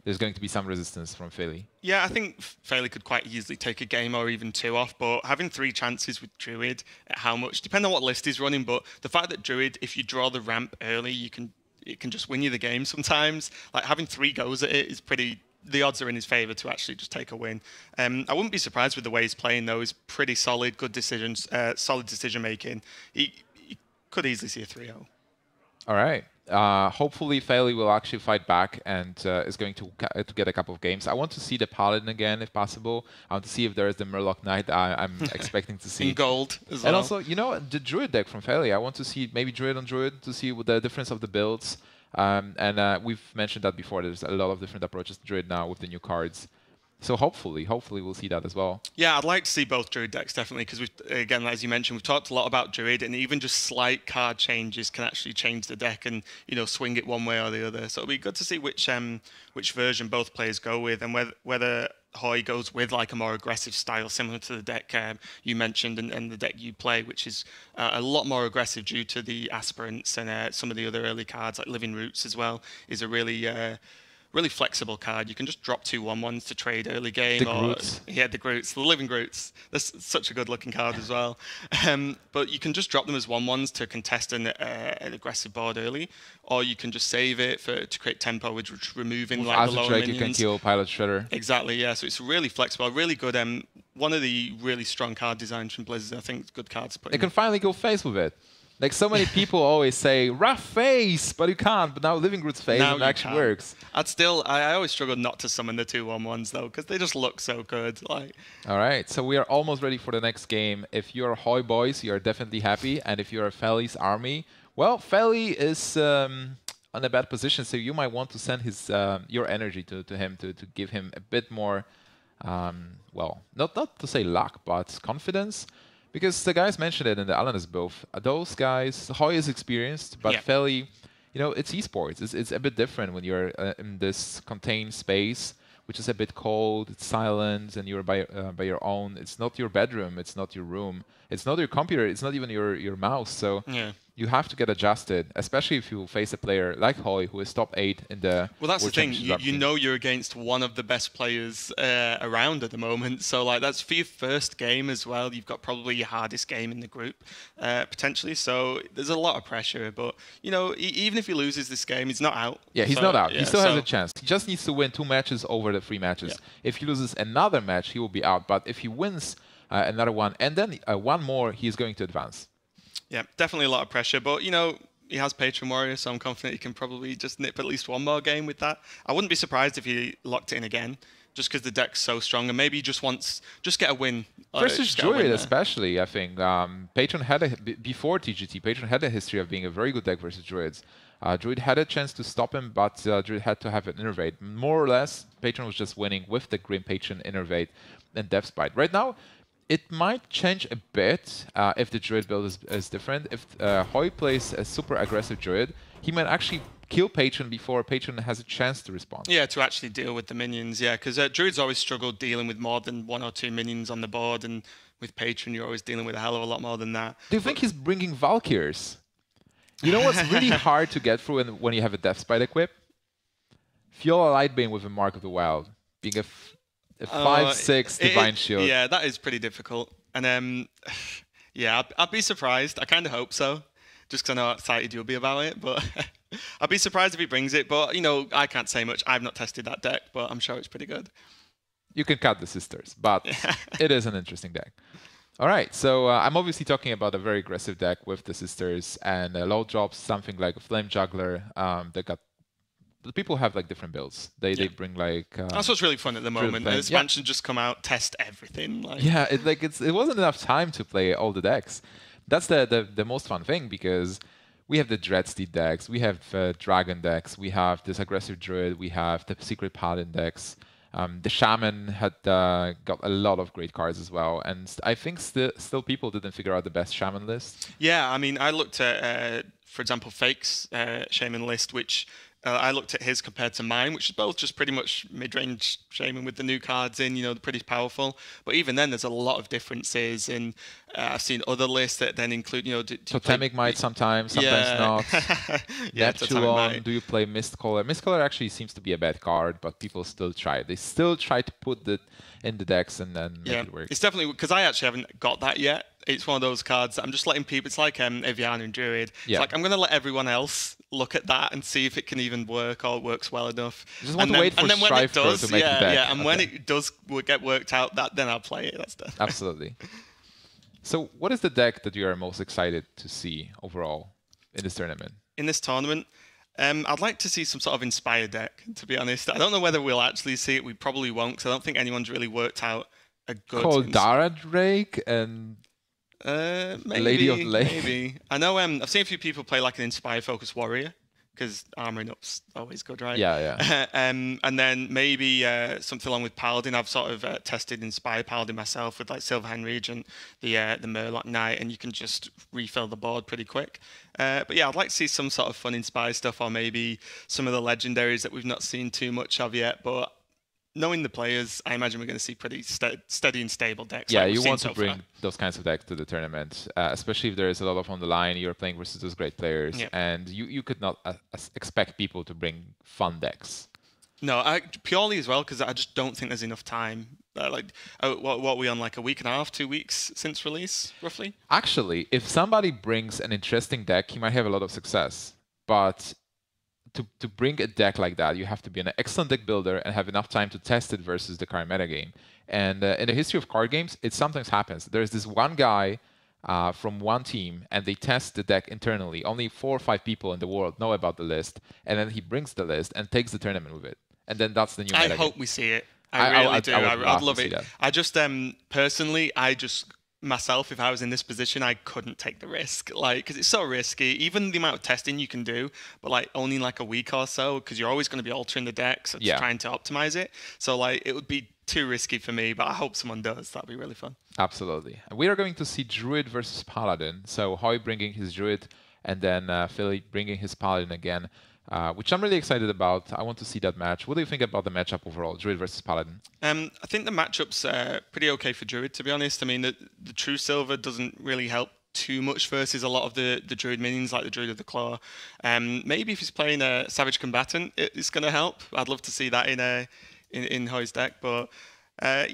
there's going to be some resistance from Faeli? Yeah, I think Faeli could quite easily take a game or even 2 off, but having 3 chances with Druid, at how much, depending on what list he's running, but the fact that Druid, if you draw the ramp early, it can just win you the game sometimes. Like, having 3 goes at it is pretty... The odds are in his favour to actually just take a win. I wouldn't be surprised with the way he's playing, though. He's pretty solid, good decisions, solid decision-making. He could easily see a 3-0. All right. Hopefully, Faeli will actually fight back and is going to get a couple of games. I want to see the Paladin again, if possible. I want to see if there is the Murloc Knight I'm expecting to see. In gold as well. And also, the Druid deck from Faeli. I want to see maybe Druid on Druid to see what the difference of the builds. We've mentioned that before. There's a lot of different approaches to Druid now with the new cards. So hopefully we'll see that as well. Yeah, I'd like to see both Druid decks, definitely, because again, as you mentioned, we've talked a lot about Druid, and even just slight card changes can actually change the deck and, swing it one way or the other. So it'll be good to see which version both players go with, and whether Hoej goes with like a more aggressive style similar to the deck you mentioned and the deck you play, which is a lot more aggressive due to the aspirants and some of the other early cards like Living Roots as well, is a really really flexible card. You can just drop 2 1/1s to trade early game. The Groots. Yeah, the Groots, the living Groots. That's such a good looking card as well. But you can just drop them as 1/1s to contest an aggressive board early, or you can just save it to create tempo, which removing like the lower Drake, minions. you can kill Pilot Shredder. Exactly, yeah. So it's really flexible, really good. One of the really strong card designs from Blizzard. I think it's good cards to put They in. can finally go face with it. Like so many people always say, rough face, but you can't. But now Living Groot's face Now and you actually can. works. I always struggle not to summon the 2 1/1s though, because they just look so good. Like, All right, so we are almost ready for the next game. If you're Hoej boys, you are definitely happy. And if you're Faeli's army, well, Faeli is on a bad position, so you might want to send his your energy to him to give him a bit more, well, not to say luck, but confidence. Because the guys mentioned it in the Alanis both. Those guys, Hoej is experienced, but Yeah. Faeli, you know, it's esports. It's a bit different when you're in this contained space, which is a bit cold, it's silent, and you're by your own. It's not your bedroom, it's not your room, it's not your computer, it's not even your mouse. So yeah. you have to get adjusted, especially if you face a player like Hoej, who is top 8 in the Well, that's the World thing. Championship You team. know you're against one of the best players around at the moment. So, like, that's for your first game as well. You've got probably your hardest game in the group, potentially. So there's a lot of pressure. But, you know, even if he loses this game, he's not out. Yeah, he's So, not out. yeah, He still has so- a chance. He just needs to win 2 matches over the 3 matches. Yeah. If he loses another match, he will be out. But if he wins another one and then one more, he is going to advance. Yeah, definitely a lot of pressure. But, you know, he has Patron Warrior, so I'm confident he can probably just nip at least one more game with that. I wouldn't be surprised if he locked it in again, just because the deck's so strong, and maybe he just wants get a win. Versus just get a win Druid, there. especially, I think. Patron had before TGT, Patron had a history of being a very good deck versus Druids. Druid had a chance to stop him, but Druid had to have an Innervate. More or less, Patron was just winning with the Grim Patron Innervate and Death Spite. Right now, it might change a bit if the Druid build is different. If Hoej plays a super aggressive Druid, he might actually kill Patron before Patron has a chance to respond. Yeah, to actually deal with the minions, yeah, because Druid's always struggled dealing with more than 1 or 2 minions on the board, and with Patron, you're always dealing with a hell of a lot more than that. Do you think he's bringing Valkyrs? You know what's really hard to get through when you have a Death Spite equip? Fiola Lightbane with a Mark of the Wild, being a 5/6 Divine Shield. Yeah, that is pretty difficult. And yeah, I'd be surprised. I kind of hope so, just because I know how excited you'll be about it. But I'd be surprised if he brings it. But, you know, I can't say much. I've not tested that deck, but I'm sure it's pretty good. You can cut the sisters, but it is an interesting deck. All right, so I'm obviously talking about a very aggressive deck with the sisters and low drops, something like a Flame Juggler. The people have like different builds. They bring like. That's what's really fun at the moment. Flame, The expansion just come out, test everything. Like. Yeah, it wasn't enough time to play all the decks. That's the most fun thing, because we have the Dreadsteed decks, we have Dragon decks, we have this aggressive Druid, we have the Secret Paladin decks. The Shaman had got a lot of great cards as well, and I think still people didn't figure out the best Shaman list. Yeah, I mean, I looked at, for example, Fake's Shaman list, which I looked at his compared to mine, which is both just pretty much mid-range Shaman with the new cards in, you know, they're pretty powerful. But even then, there's a lot of differences, and I've seen other lists that then include, you know... Totemic Might sometimes not. Yeah, Totemic Might. Do you play Mistcaller? Mistcaller actually seems to be a bad card, but people still try. They still try to put it in the decks and then make it work. It's definitely... Because I actually haven't got that yet. It's one of those cards that I'm just letting people... It's like Evian and Druid. Yeah. It's like, I'm going to let everyone else look at that and see if it can even work or works well enough. You just want to wait for Strife to make the deck. Yeah, and when it does get worked out, then I'll play it. That's the... Absolutely. So what is the deck that you are most excited to see overall in this tournament? In this tournament, I'd like to see some sort of inspired deck, to be honest. I don't know whether we'll actually see it. We probably won't, because I don't think anyone's really worked out a good... Dara Drake and... maybe, Lady of the Lake. Maybe. I know I've seen a few people play like an inspired focus warrior, because armoring up's always good, right? Yeah. And then maybe something along with Paladin. I've sort of tested Inspired Paladin myself with like Silverhand Regent, the Murloc Knight, and you can just refill the board pretty quick. But yeah, I'd like to see some sort of fun Inspired stuff, or maybe some of the legendaries that we've not seen too much of yet. But knowing the players, I imagine we're going to see pretty steady and stable decks. Yeah, like you want to so bring far. those kinds of decks to the tournament, especially if there is a lot of on the line. You're playing versus those great players, Yep. and you could not expect people to bring fun decks. No, purely as well because I just don't think there's enough time. What are we on, like a week and a half, 2 weeks since release, roughly? Actually, if somebody brings an interesting deck, he might have a lot of success. But to bring a deck like that, you have to be an excellent deck builder and have enough time to test it versus the current metagame. And in the history of card games, it sometimes happens. There's this one guy from one team, and they test the deck internally. Only 4 or 5 people in the world know about the list, and then he brings the list and takes the tournament with it. And then that's the new metagame. I hope we see it. I really do. I'd love it. That. I just personally, myself, if I was in this position, I couldn't take the risk, because it's so risky. Even the amount of testing you can do, but only like a week or so, because you're always going to be altering the deck, so just trying to optimize it. So it would be too risky for me, but I hope someone does. That'd be really fun. Absolutely. We are going to see Druid versus Paladin. So Hoej bringing his Druid, and then Faeli bringing his Paladin again. Which I'm really excited about. I want to see that match. What do you think about the matchup overall, Druid versus Paladin? I think the matchup's pretty okay for Druid, to be honest. I mean, the True Silver doesn't really help too much versus a lot of the Druid minions, like the Druid of the Claw. Maybe if he's playing a Savage Combatant, it's going to help. I'd love to see that in Hoej's deck, but... I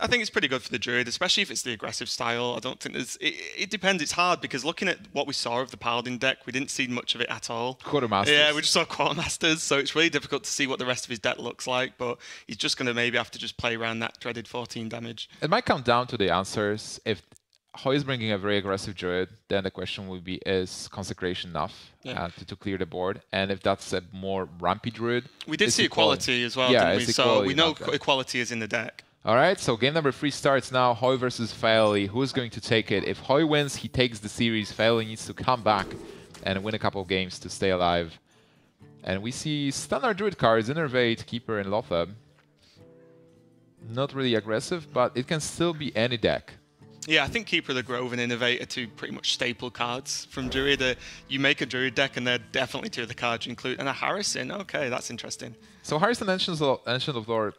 think it's pretty good for the Druid, especially if it's the aggressive style. I don't think there's... It depends. It's hard because looking at what we saw of the Paladin deck, we didn't see much of it at all. Quartermasters. Yeah, we just saw Quartermasters, so it's really difficult to see what the rest of his deck looks like, but he's just going to maybe have to just play around that dreaded 14 damage. It might come down to the answers. If Hoej is bringing a very aggressive Druid, then the question would be, is Consecration enough to clear the board? And if that's a more rampy Druid... We did see equality as well, didn't we? So we know equality is in the deck. All right, so game number 3 starts now. Hoej versus Faeli. Who's going to take it? If Hoej wins, he takes the series. Faeli needs to come back and win a couple of games to stay alive. And we see standard Druid cards, Innervate, Keeper, and Lothab. Not really aggressive, but it can still be any deck. Yeah, I think Keeper of the Grove and Innervate are 2 pretty much staple cards from Druid. You make a Druid deck, and they're definitely 2 of the cards you include. And a Harrison, okay, that's interesting. So Harrison Ancient of Lore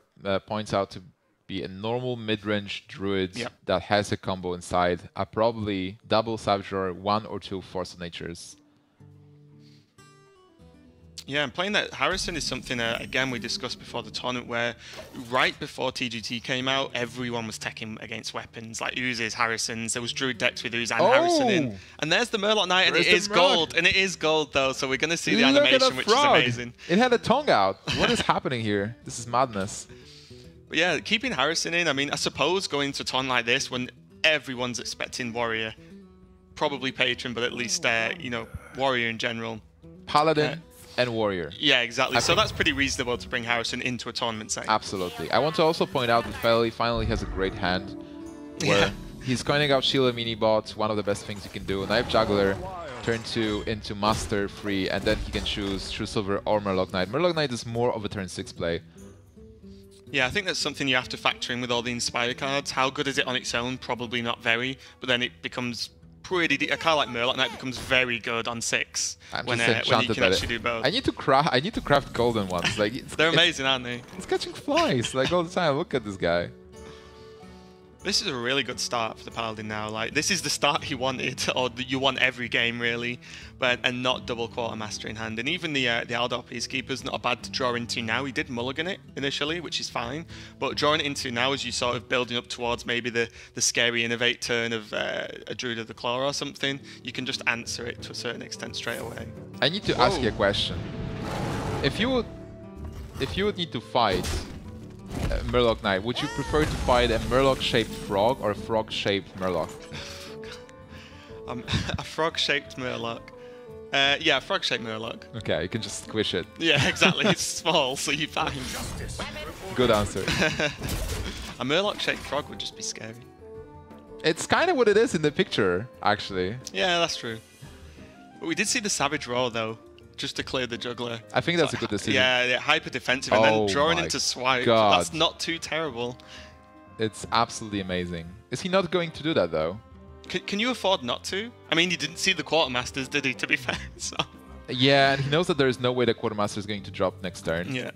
points out to be a normal mid-range Druid that has a combo inside. Probably double Savage Roar, 1 or 2 Force of Natures. Yeah, and playing that Harrison is something, again, we discussed before the tournament, where right before TGT came out, everyone was teching against weapons, like Oozes, Harrisons. There was Druid decks with Ooze and Harrison in. And there's the Murloc Knight, and it is gold. And it is gold, though, so we're going to see the animation, which is amazing. It had a tongue out. What is happening here? This is madness. But yeah, keeping Harrison in, I mean, I suppose going to a ton like this when everyone's expecting Warrior, probably Patron, but at least, Warrior in general. Paladin and Warrior. Yeah, exactly. So that's pretty reasonable to bring Harrison into a tournament setting. Absolutely. I want to also point out that Faeli finally has a great hand where he's coining out Sheila Minibot, one of the best things you can do. Knife Juggler, turn 2 into Master free, and then he can choose True Silver or Murloc Knight. Murloc Knight is more of a turn 6 play. Yeah, I think that's something you have to factor in with all the Inspire cards. How good is it on its own? Probably not very, but then it becomes pretty... A card like Murloc Knight becomes very good on 6 when you can actually do both. I need to craft golden ones. They're amazing, aren't they? It's catching flies all the time. Look at this guy. This is a really good start for the Paladin now. This is the start he wanted, or you want every game really, and not double Quartermaster in hand. And even the Aldor Peacekeeper's not bad to draw into now. He did mulligan it initially, which is fine, but drawing it into now as you sort of building up towards maybe the scary Innervate turn of a Druid of the Claw or something, you can just answer it to a certain extent straight away. I need to ask you a question. If you would need to fight Murloc Knight, would you prefer to fight a Murloc-shaped frog or a frog-shaped Murloc? A frog-shaped Murloc. Yeah, a frog-shaped Murloc. Okay, you can just squish it. Yeah, exactly. It's small, so you're fine. Good answer. A Murloc-shaped frog would just be scary. It's kind of what it is in the picture, actually. Yeah, that's true. But we did see the Savage Roar, though, just to clear the Juggler. I think that's a good decision. Yeah, hyper defensive, and then drawing into Swipe. God. That's not too terrible. It's absolutely amazing. Is he not going to do that, though? Can you afford not to? I mean, he didn't see the Quartermasters, did he, to be fair? So. Yeah, and he knows that there is no way the Quartermaster is going to drop next turn. Yeah.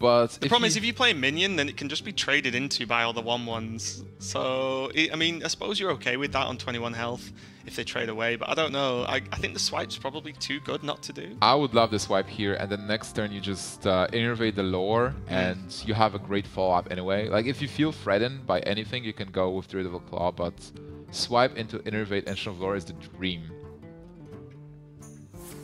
But the problem is if you play a minion, then it can just be traded into by all the 1/1s. So, I mean, I suppose you're okay with that on 21 health if they trade away, but I don't know. I think the swipe's probably too good not to do. I would love the swipe here, and then next turn you just innervate the lore, and you have a great follow-up anyway. Like, if you feel threatened by anything, you can go with Druid of the Claw, but swipe into innervate Ancient of Lore is the dream.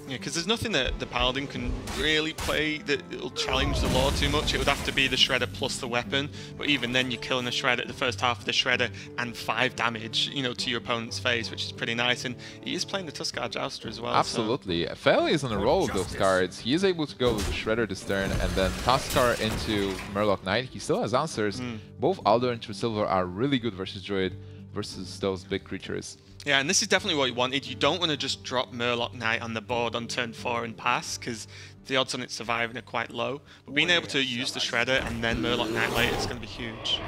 Yeah, because there's nothing that the Paladin can really play that will challenge the lore too much. It would have to be the Shredder plus the weapon, but even then you're killing the Shredder, the first half of the Shredder, and 5 damage, you know, to your opponent's face, which is pretty nice. And he is playing the Tuskar Jouster as well. Absolutely. So. Faeli is on a roll with those cards. He is able to go with Shredder this turn, and then Tuskar into Murloc Knight. He still has answers. Both Aldo and True Silver are really good versus Druid, versus those big creatures. Yeah, and this is definitely what you wanted. You don't want to just drop Murloc Knight on the board on turn 4 and pass, because the odds on it surviving are quite low. But being able to use the Shredder and then Murloc Knight later is going to be huge.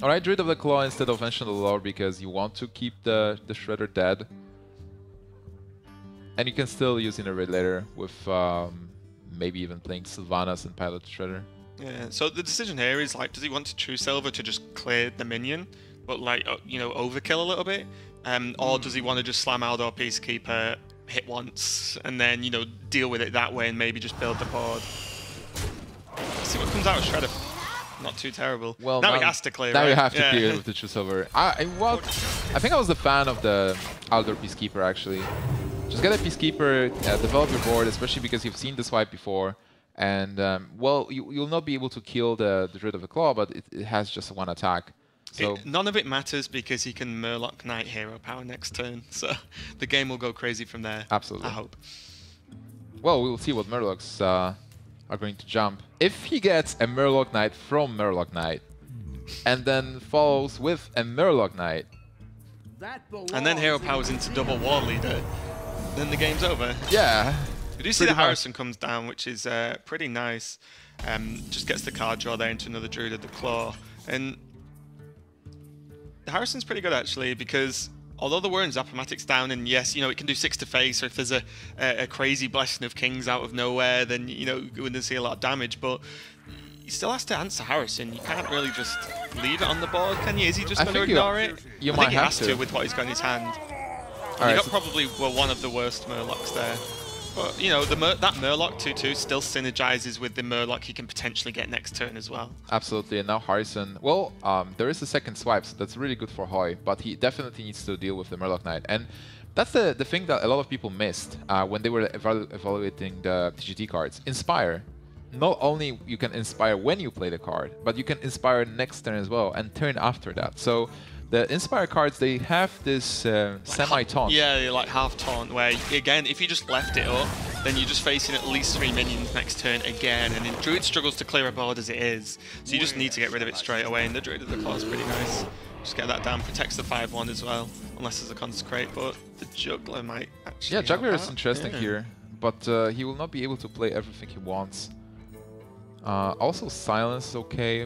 Alright, Druid of the Claw instead of Ancient of the Lore because you want to keep the Shredder dead. And you can still use Innervate later with maybe even playing Sylvanas and Pilot Shredder. Yeah, so the decision here is, like, does he want to True Silver to just clear the minion, but, like, you know, overkill a little bit? Or does he want to just slam Aldor Peacekeeper, hit once, and then, you know, deal with it that way and maybe just build the board? Let's see what comes out of Shredder. Not too terrible. Well, now he has to clear. Now right? you have to clear with the True Silver. I think I was the fan of the Aldor Peacekeeper, actually. Just get a Peacekeeper, develop your board, especially because you've seen the swipe before. And, well, you'll not be able to kill the Druid of the Claw, but it has just one attack. So none of it matters because he can Murloc Knight Hero Power next turn. So the game will go crazy from there. Absolutely. I hope. Well, we'll see what Murlocs are going to jump. If he gets a Murloc Knight from Murloc Knight, and then follows with a Murloc Knight, and then Hero Powers into double War Leader, then the game's over. Yeah. We do see that Harrison comes down, which is pretty nice. Just gets the card draw there into another Druid of the Claw. And Harrison's pretty good, actually, because although the Warren Zapomatics down, and yes, you know, it can do 6 to face, or if there's a crazy Blessing of Kings out of nowhere, then, you know, you wouldn't see a lot of damage, but he still has to answer Harrison. You can't really just leave it on the board, can you? Is he just going to ignore it? You I might think he have has to with what he's got in his hand. And you got probably one of the worst Murlocs there. But, you know, that Murloc 2/2 still synergizes with the Murloc he can potentially get next turn as well. Absolutely, and now Harrison, well, there is a second swipe, so that's really good for Hoej, but he definitely needs to deal with the Murloc Knight. And that's the thing that a lot of people missed when they were evaluating the TGT cards. Inspire. Not only you can inspire when you play the card, but you can inspire next turn as well, and turn after that. So the Inspire cards, they have this semi-taunt. Yeah, like half-taunt, where, again, if you just left it up, then you're just facing at least 3 minions next turn again, and then Druid struggles to clear a board as it is, so you just need to get rid of it straight away, and the Druid of the Claw is pretty nice. Just get that down, protects the 5/1 as well, unless there's a Consecrate, but the Juggler might actually Yeah, Juggler is out. interesting here, but he will not be able to play everything he wants. Also, Silence is okay.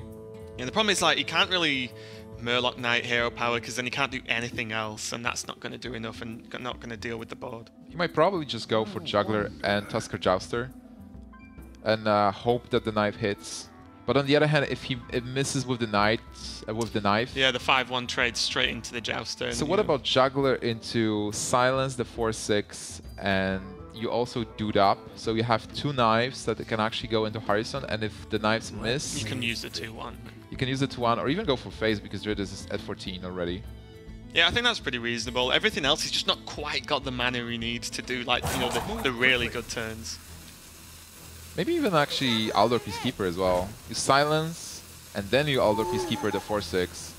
Yeah, the problem is, like, he can't really Murloc Knight Hero Power because then he can't do anything else, and that's not going to do enough and not going to deal with the board. He might probably just go for Juggler and Tuskar Jouster and hope that the knife hits. But on the other hand, if it misses with the knife, yeah, the 5/1 trades straight into the Jouster. So what about Juggler into Silence, the 4/6, and you also Dude Up, so you have 2 knives that can actually go into Harrison, and if the knives miss, you can use the 2/1. You can use the 2/1, or even go for phase because Druid is at 14 already. Yeah, I think that's pretty reasonable. Everything else, he's just not quite got the mana he needs to do, like, you know, the really good turns. Maybe even actually Aldor Peacekeeper as well. You Silence, and then you Aldor Peacekeeper the 4/6.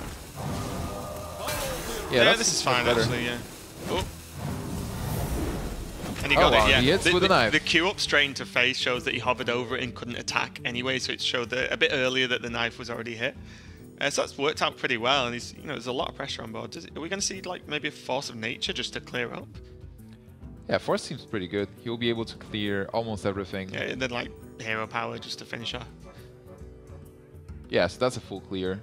Yeah, this is fine, actually, yeah. Oh. And he got wow, it, yeah. He hits with a knife. The Q up straight into face shows that he hovered over it and couldn't attack anyway, so it showed that a bit earlier that the knife was already hit. So that's worked out pretty well, and he's, you know, there's a lot of pressure on board. Are we going to see, like, maybe a Force of Nature just to clear up? Yeah, Force seems pretty good. He'll be able to clear almost everything. Yeah, and then, like, Hero Power just to finish off. Yeah, so that's a full clear.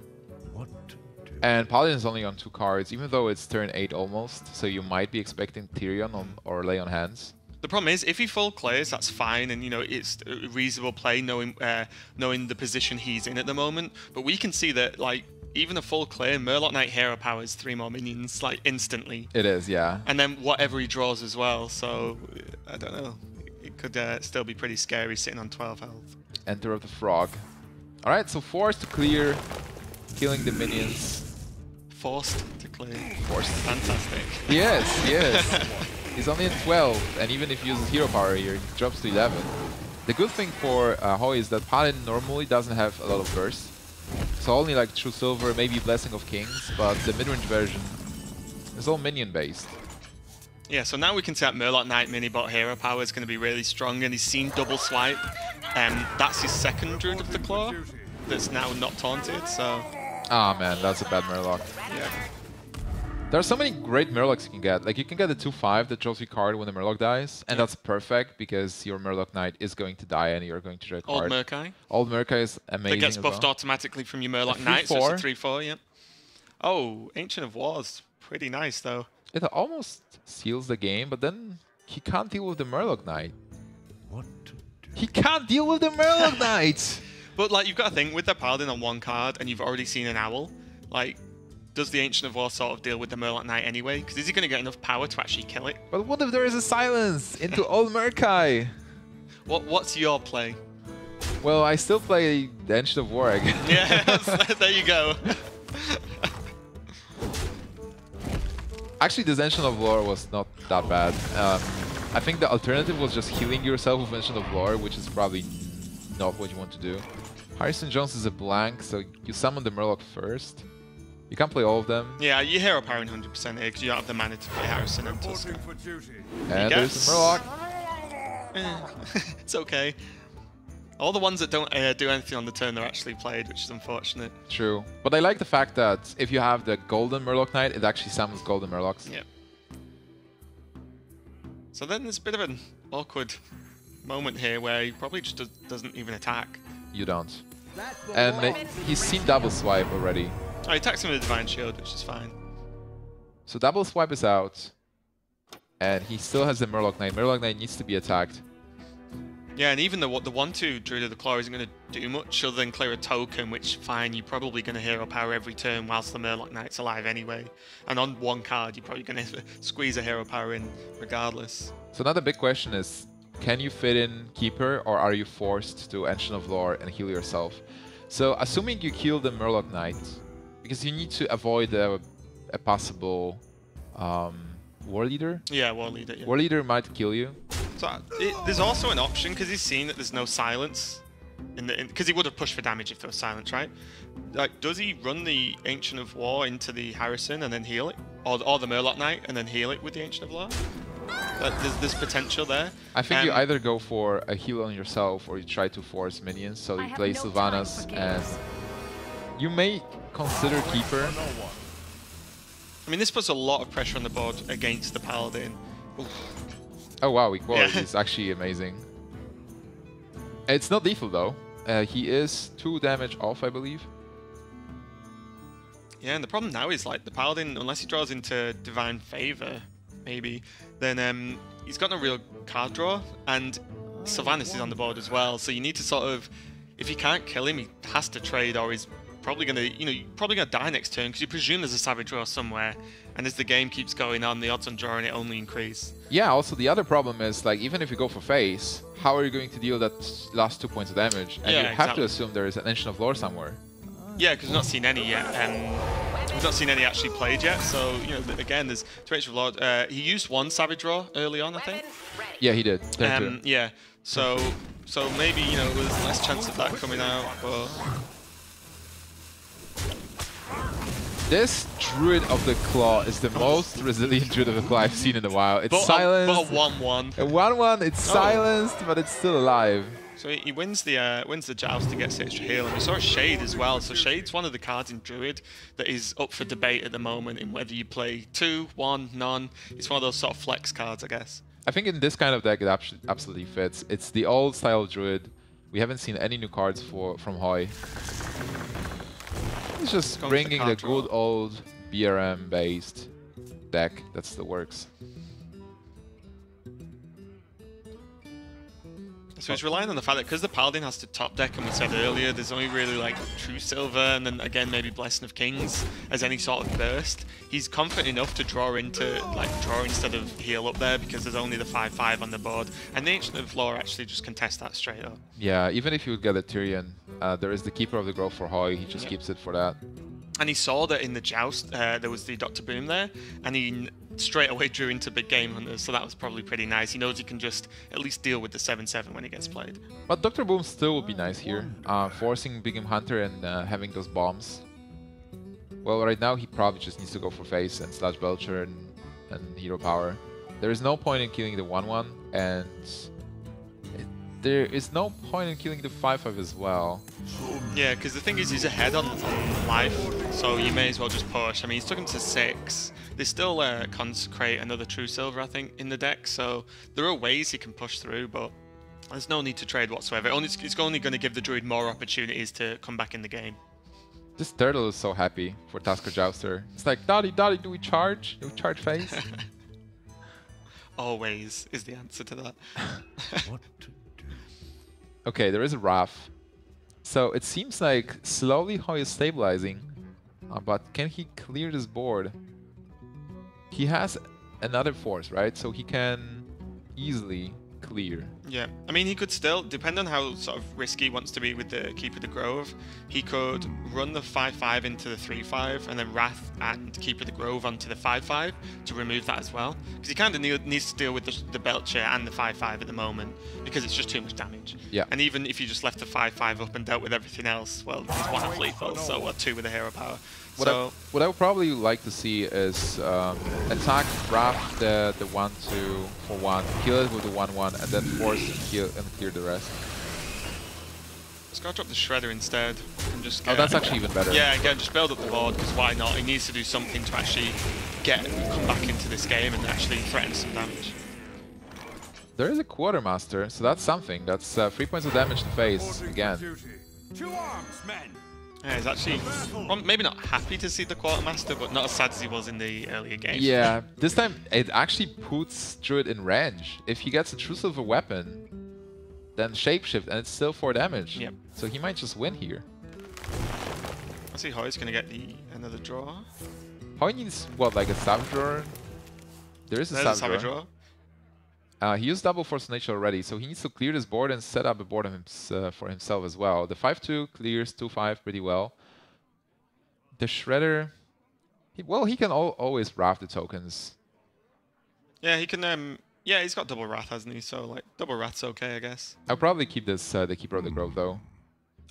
And Paladin is only on 2 cards, even though it's turn 8 almost, so you might be expecting Tyrion or Lay on Hands. The problem is, if he full clears, that's fine, and it's a reasonable play, knowing the position he's in at the moment. But we can see that, like, even a full clear, Murloc Knight hero powers 3 more minions, like, instantly. It is, yeah. And then whatever he draws as well. So I don't know. It could still be pretty scary sitting on 12 health. Enter of the Frog. All right, so forced to clear, killing the minions. Forced to clear. Forced. Fantastic. Yes, yes. He's only at 12, and even if he uses hero power here, he drops to 11. The good thing for Hoej is that Paladin normally doesn't have a lot of burst. So only like True Silver, maybe Blessing of Kings, but the mid-range version is all minion-based. Yeah, so now we can see that Murloc Knight mini-bot hero power is going to be really strong, and he's seen double swipe. That's his second Druid of the Claw that's now not taunted, so... Ah man, that's a bad Murloc. Yeah. There are so many great Murlocs you can get. Like you can get the 2/5 that draws you a card when the Murloc dies, and that's perfect because your Murloc Knight is going to die and you're going to draw a card. Old Murkai. Old Murkai is amazing. That gets buffed as well. automatically from your Murloc Knight, so it's a 3/4, yeah. Oh, Ancient of Wars. Pretty nice, though. It almost seals the game, but then he can't deal with the Murloc Knight. What to do? He can't deal with the Murloc Knight! But, like, you've got to think, with the Paladin on one card, and you've already seen an Owl, like, does the Ancient of War sort of deal with the Murloc Knight anyway? Because is he going to get enough power to actually kill it? But what if there is a silence into Old Murkai? What's your play? Well, I still play the Ancient of War again. Yeah, there you go. Actually, this Ancient of War was not that bad. I think the alternative was just healing yourself with Ancient of War, which is probably not what you want to do. Hearthstone Jones is a blank, so you summon the Murloc first. You can't play all of them. Yeah, you hero powering 100% here because you don't have the mana to play Harrison and Tusk. Reporting for duty. And there's the Murloc. It's okay. All the ones that don't do anything on the turn are actually played, which is unfortunate. True. But I like the fact that if you have the Golden Murloc Knight, it actually summons Golden Murlocs. Yeah. So then there's a bit of an awkward moment here where he probably just doesn't even attack. You don't. And he's seen double swipe already. Oh, he attacks him with a Divine Shield, which is fine. So double swipe is out. And he still has the Murloc Knight. Murloc Knight needs to be attacked. Yeah, and even the 1/2 Druid of the Claw isn't going to do much other than clear a token, which, fine, you're probably going to hero power every turn whilst the Murloc Knight's alive anyway. And on one card, you're probably going to squeeze a hero power in regardless. So now the big question is, can you fit in Keeper, or are you forced to Ancient of Lore and heal yourself? So assuming you kill the Murloc Knight, because you need to avoid a possible War Leader? Yeah, War Leader. Yeah. War Leader might kill you. So there's also an option, because he's seen that there's no silence, because he would have pushed for damage if there was silence, right? Like, does he run the Ancient of War into the Harrison and then heal it? Or the Murloc Knight and then heal it with the Ancient of War? There's potential there. I think you either go for a heal on yourself or you try to force minions. So you play Sylvanas and you may consider Keeper. I mean, this puts a lot of pressure on the board against the Paladin. Oof. Oh wow, equality Yeah. is actually amazing. It's not lethal though. He is 2 damage off, I believe. Yeah, and the problem now is, like, the Paladin, unless he draws into Divine Favor, maybe, then he's got no real card draw, and Sylvanas is on the board as well, so you need to sort of, if you can't kill him, he has to trade, or he's probably going to, you're probably going to die next turn, because you presume there's a Savage draw somewhere, and as the game keeps going on, the odds on drawing it only increase. Yeah, also the other problem is, like, even if you go for face, how are you going to deal that last 2 points of damage? And Yeah, you have exactly. to assume there is an Ancient of Lore somewhere. Yeah, because we've not seen any yet. We've not seen any actually played yet. So, again, there's Twitch of Lord. He used 1 Savage Draw early on, I think. Yeah, he did. Turn 2. Yeah. So maybe there's less chance of that coming out. But This Druid of the Claw is the most resilient Druid of the Claw I've seen in a while. It's silenced. But a 1/1. A 1/1. It's silenced, but it's still alive. So he wins the joust and gets extra heal, and we saw a Shade as well. So Shade's one of the cards in Druid that is up for debate at the moment in whether you play 2, 1, none. It's one of those sort of flex cards, I guess. I think in this kind of deck it absolutely fits. It's the old style Druid. We haven't seen any new cards from Hoej. It's just bringing the good old BRM based deck that still works. So he's relying on the fact that because the Paladin has to top deck, and we said earlier, there's only really like True Silver and then again maybe Blessing of Kings as any sort of burst. He's confident enough to draw instead of heal up there because there's only the 5/5 on the board. And the Ancient of Lore actually just contest that straight up. Yeah, even if you get a Tyrion, there is the Keeper of the Grove for Hoej. He just keeps it for that. And he saw that in the Joust, there was the Dr. Boom there, and he straight away drew into Big Game Hunters, so that was probably pretty nice. He knows he can just at least deal with the 7/7 when he gets played. But Dr. Boom still would be nice here, forcing Big Game Hunter and having those bombs. Well, right now he probably just needs to go for face and Slash Belcher and Hero Power. There is no point in killing the 1/1, and there is no point in killing the 5/5 as well. Yeah, because the thing is, he's ahead on life, so you may as well just push. I mean, he's took him to 6. They still consecrate another True Silver, I think, in the deck, so there are ways he can push through, but there's no need to trade whatsoever. It's only going to give the Druid more opportunities to come back in the game. This turtle is so happy for Tasker Jouster. It's like, Daddy, do we charge? Do we charge face? Always is the answer to that. Okay, there is a Wrath. So it seems like slowly Hoej is stabilizing, but can he clear this board? He has another force, right? So he can easily clear. Yeah, I mean, he could still, depend on how sort of risky he wants to be with the Keeper of the Grove, he could run the 5/5 into the 3/5 and then Wrath and Keeper of the Grove onto the 5/5 to remove that as well. Because he kind of needs to deal with the Belcher and the 5/5 at the moment because it's just too much damage. Yeah. And even if you just left the 5/5 up and dealt with everything else, well, he's 1 off lethal, so what, 2 with a hero power. What I would probably like to see is attack Wrath the 1/2 for 1, kill it with the 1/1, and then force and clear the rest. Just gotta drop the Shredder instead and just Oh, that's actually even better. Yeah, again, just build up the board, because why not? He needs to do something to actually come back into this game and actually threaten some damage. There is a Quartermaster, so that's something. That's 3 points of damage to face again. Yeah, he's actually maybe not happy to see the Quartermaster, but not as sad as he was in the earlier game. Yeah, this time it actually puts Druid in range. If he gets a True Silver weapon, then Shapeshift, and it's still 4 damage. Yep. So he might just win here. I see Hoej's going to get another draw. Hoej needs, what, like a Savage Drawer? There is a Savage Drawer. He used double Force of Nature already, so he needs to clear this board and set up a board for himself as well. The 5/2 clears 2/5 pretty well. The Shredder, he can always Wrath the tokens. Yeah, he can. Yeah, he's got double Wrath, hasn't he? So like double Wrath's okay, I guess. I'll probably keep this the Keeper of the Grove though.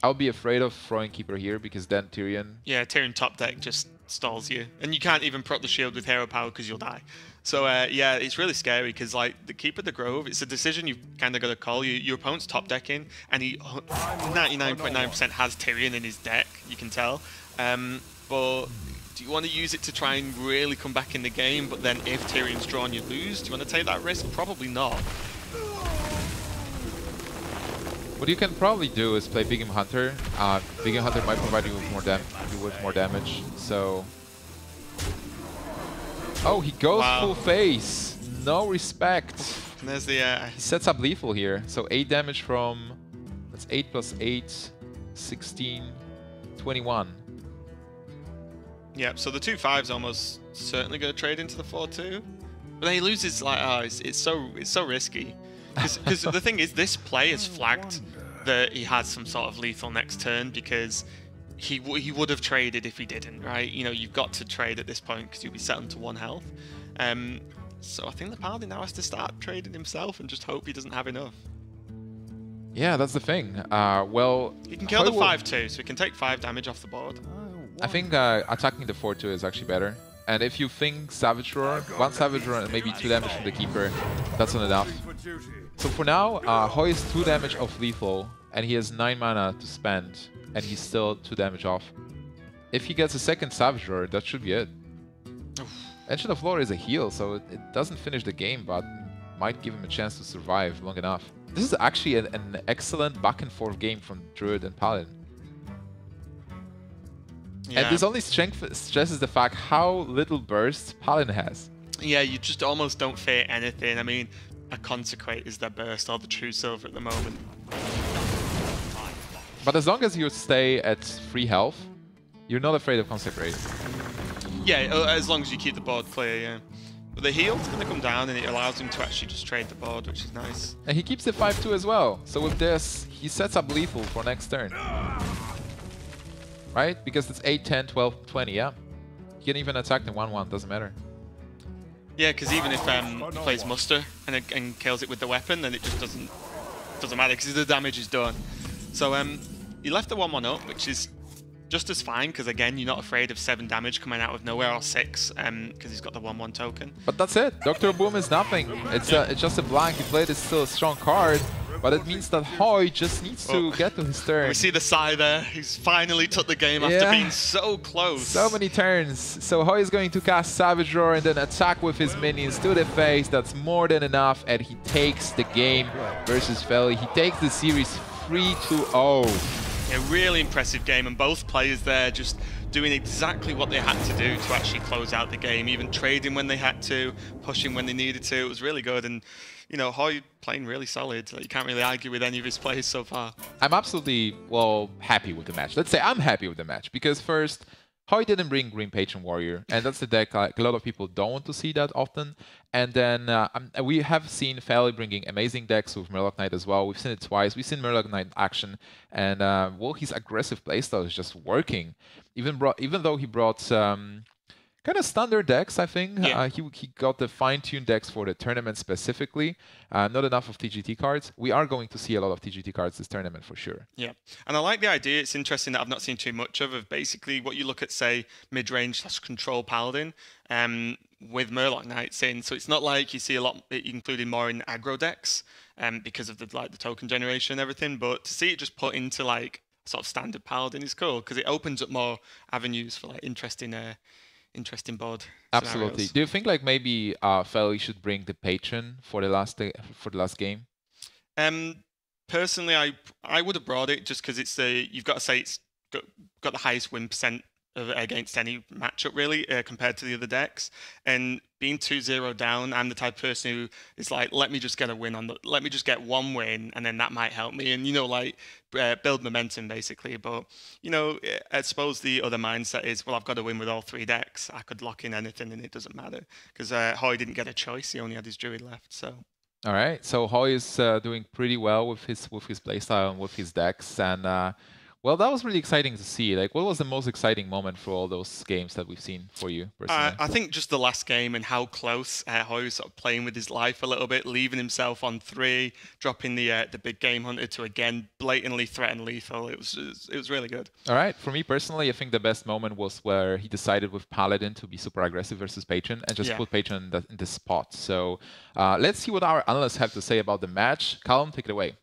I'll be afraid of throwing Keeper here because then Tyrion. Yeah, Tyrion top deck just stalls you, and you can't even proc the shield with hero power because you'll die. So yeah, it's really scary because like the Keeper of the Grove, it's a decision you've kind of got to call. Your opponent's top decking, and he 99.9% has Tyrion in his deck. You can tell. But do you want to use it to try and really come back in the game? But then if Tyrion's drawn, you lose. Do you want to take that risk? Probably not. What you can probably do is play Big Game Hunter. Big Game Hunter might provide you with more damage. So, oh, he goes full face. No respect. And there's the. He sets up lethal here. So 8 damage from. That's 8 plus 8, 16, 21. Yeah. So the 2/5's almost certainly going to trade into the 4/2. But then he loses like, oh, it's so risky. Because the thing is, this play is flagged that he has some sort of lethal next turn because he would have traded if he didn't, right? You know, you've got to trade at this point because you'll be set onto 1 health. So I think the Paladin now has to start trading himself and just hope he doesn't have enough. Yeah, that's the thing. Well, he can kill the 5/2, so he can take 5 damage off the board. I think attacking the 4/2 is actually better. And if you think Savage Roar, 1 Savage Roar and maybe 2 damage from the Keeper, that's not enough. So for now, Hoej is 2 damage off lethal, and he has 9 mana to spend, and he's still 2 damage off. If he gets a second Savage Roar, that should be it. Ancient of Lore is a heal, so it doesn't finish the game, but might give him a chance to survive long enough. This is actually an excellent back and forth game from Druid and Paladin. Yeah. And this only stresses the fact how little burst Paladin has. Yeah, you just almost don't fear anything. I mean, a Consecrate is their burst or the True Silver at the moment. But as long as you stay at 3 health, you're not afraid of Consecrate. Yeah, as long as you keep the board clear, yeah. But the heal's going to come down and it allows him to actually just trade the board, which is nice. And he keeps it 5-2 as well. So with this, he sets up lethal for next turn. Right? Because it's 8, 10, 12, 20, yeah? He can even attack the 1-1, doesn't matter. Yeah, because even if he plays Muster and kills it with the weapon, then it just doesn't matter because the damage is done. So he left the 1-1 up, which is just as fine because again, you're not afraid of 7 damage coming out of nowhere or 6 because he's got the 1-1 token. But that's it. Dr. Boom is nothing. It's just a blank. He played it still a strong card, but it means that Hoej just needs to get to his turn. We see the sigh there. He's finally took the game after being so close. So many turns. So Hoej is going to cast Savage Roar and then attack with his minions to the face. That's more than enough, and he takes the game versus Faeli. He takes the series 3-0. A really impressive game, and both players there just doing exactly what they had to do to actually close out the game, even trading when they had to, pushing when they needed to. It was really good, and you know, Hoej playing really solid. Like, you can't really argue with any of his plays so far. I'm absolutely, well, happy with the match. Let's say I'm happy with the match, because first, Hoej didn't bring Green Patron Warrior, and that's the deck like, a lot of people don't want to see that often. And then we have seen Faeli bringing amazing decks with Murloc Knight as well. We've seen it twice. We've seen Murloc Knight action, and well, his aggressive playstyle is just working. Even though he brought kind of standard decks, I think. Yeah. He got the fine-tuned decks for the tournament specifically. Not enough of TGT cards. We are going to see a lot of TGT cards this tournament for sure. Yeah, and I like the idea. It's interesting that I've not seen too much of basically what you look at, say, mid-range / control Paladin with Murloc Knights in. So it's not like you see a lot, including more in aggro decks because of the token generation and everything. But to see it just put into like sort of standard Paladin is cool because it opens up more avenues for like interesting board. Absolutely. Scenarios. Do you think like maybe Faeli should bring the patron for the last game? Personally, I would have brought it just because it's you've got to say it's got the highest win percent against any matchup really compared to the other decks. And being 2-0 down, I'm the type of person who is like, let me just get a win let me just get one win, and then that might help me, and you know, like build momentum basically. But you know, I suppose the other mindset is, well, I've got to win with all 3 decks. I could lock in anything, and it doesn't matter because Hoej didn't get a choice. He only had his Druid left, so. All right, so Hoej is doing pretty well with his playstyle and with his decks, and well, that was really exciting to see. Like, what was the most exciting moment for all those games that we've seen for you personally? I think just the last game and how close Hoej was sort of playing with his life a little bit, leaving himself on 3, dropping the big game hunter to again blatantly threaten lethal. It was really good. All right, for me personally, I think the best moment was where he decided with Paladin to be super aggressive versus Patron and just put Patron in the spot. So let's see what our analysts have to say about the match. Callum, take it away.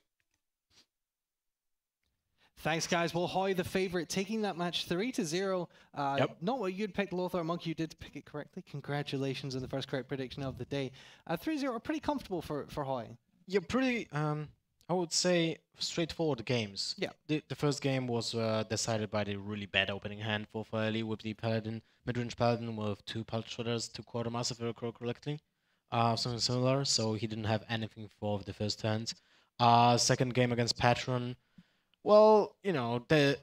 Thanks, guys. Well, Hoej, the favorite, taking that match 3-0. Not what you'd picked, Lothar. Monk, you did pick it correctly. Congratulations on the first correct prediction of the day. 3-0, pretty comfortable for Hoej. Yeah, pretty, I would say, straightforward games. Yeah. The first game was decided by the really bad opening hand for Faeli with the Paladin, mid-range Paladin with 2 Pulse Shredders, 2 Quartermaster, if I recall correctly. Something similar, so he didn't have anything for the first turns. Second game against Patron. Well, you know, the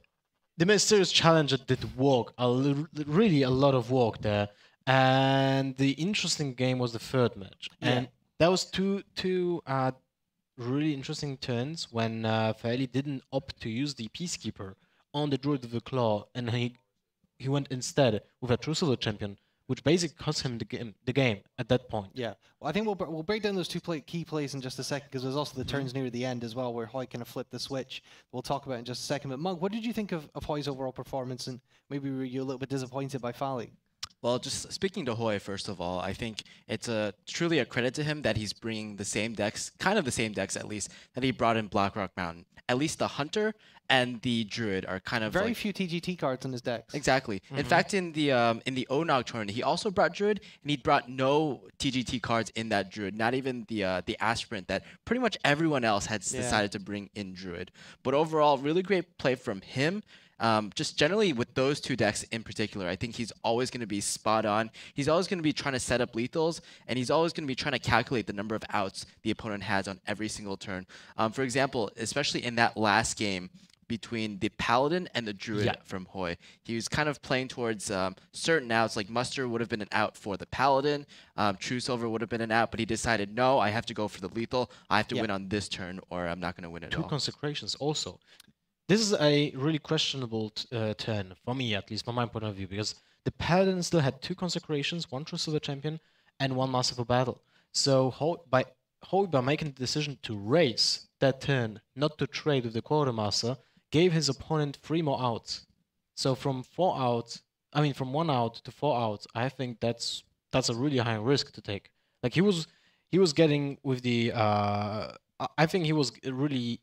Mysterious Challenger did work, really a lot of work there. And the interesting game was the third match. And that was two really interesting turns when Faeli didn't opt to use the Peacekeeper on the Druid of the Claw, and he went instead with a True Silver Champion, which basically cost him the game at that point. Yeah, well, I think we'll break down those 2 key plays in just a second, because there's also the turns near the end as well where Hoej kind of flipped the switch. We'll talk about it in just a second. But Monk, what did you think of Hoej's overall performance, and maybe were you a little bit disappointed by Faeli? Well, just speaking to Hoej, first of all, I think it's truly a credit to him that he's bringing the same decks, kind of the same decks at least, that he brought in Blackrock Mountain. At least the Hunter and the Druid are kind of very few TGT cards in his decks. Exactly. In fact, in the Onog tournament, he also brought Druid, and he brought no TGT cards in that Druid. Not even the Aspirant that pretty much everyone else had decided to bring in Druid. But overall, really great play from him. Just generally with those two decks in particular, I think he's always going to be spot on. He's always going to be trying to set up lethals, and he's always going to be trying to calculate the number of outs the opponent has on every single turn. For example, especially in that last game between the Paladin and the Druid from Hoej, he was kind of playing towards certain outs, like Muster would have been an out for the Paladin, True Silver would have been an out, but he decided, no, I have to go for the lethal. I have to win on this turn, or I'm not going to win at all. Two consecrations also. This is a really questionable turn, for me at least, from my point of view, because the Paladin still had 2 consecrations, 1 True Silver Champion, and 1 Masterful Battle. So Hoej, by making the decision to race that turn, not to trade with the Quartermaster, gave his opponent 3 more outs. So from 1 out to 4 outs, I think that's a really high risk to take. Like he was getting with the I think he was really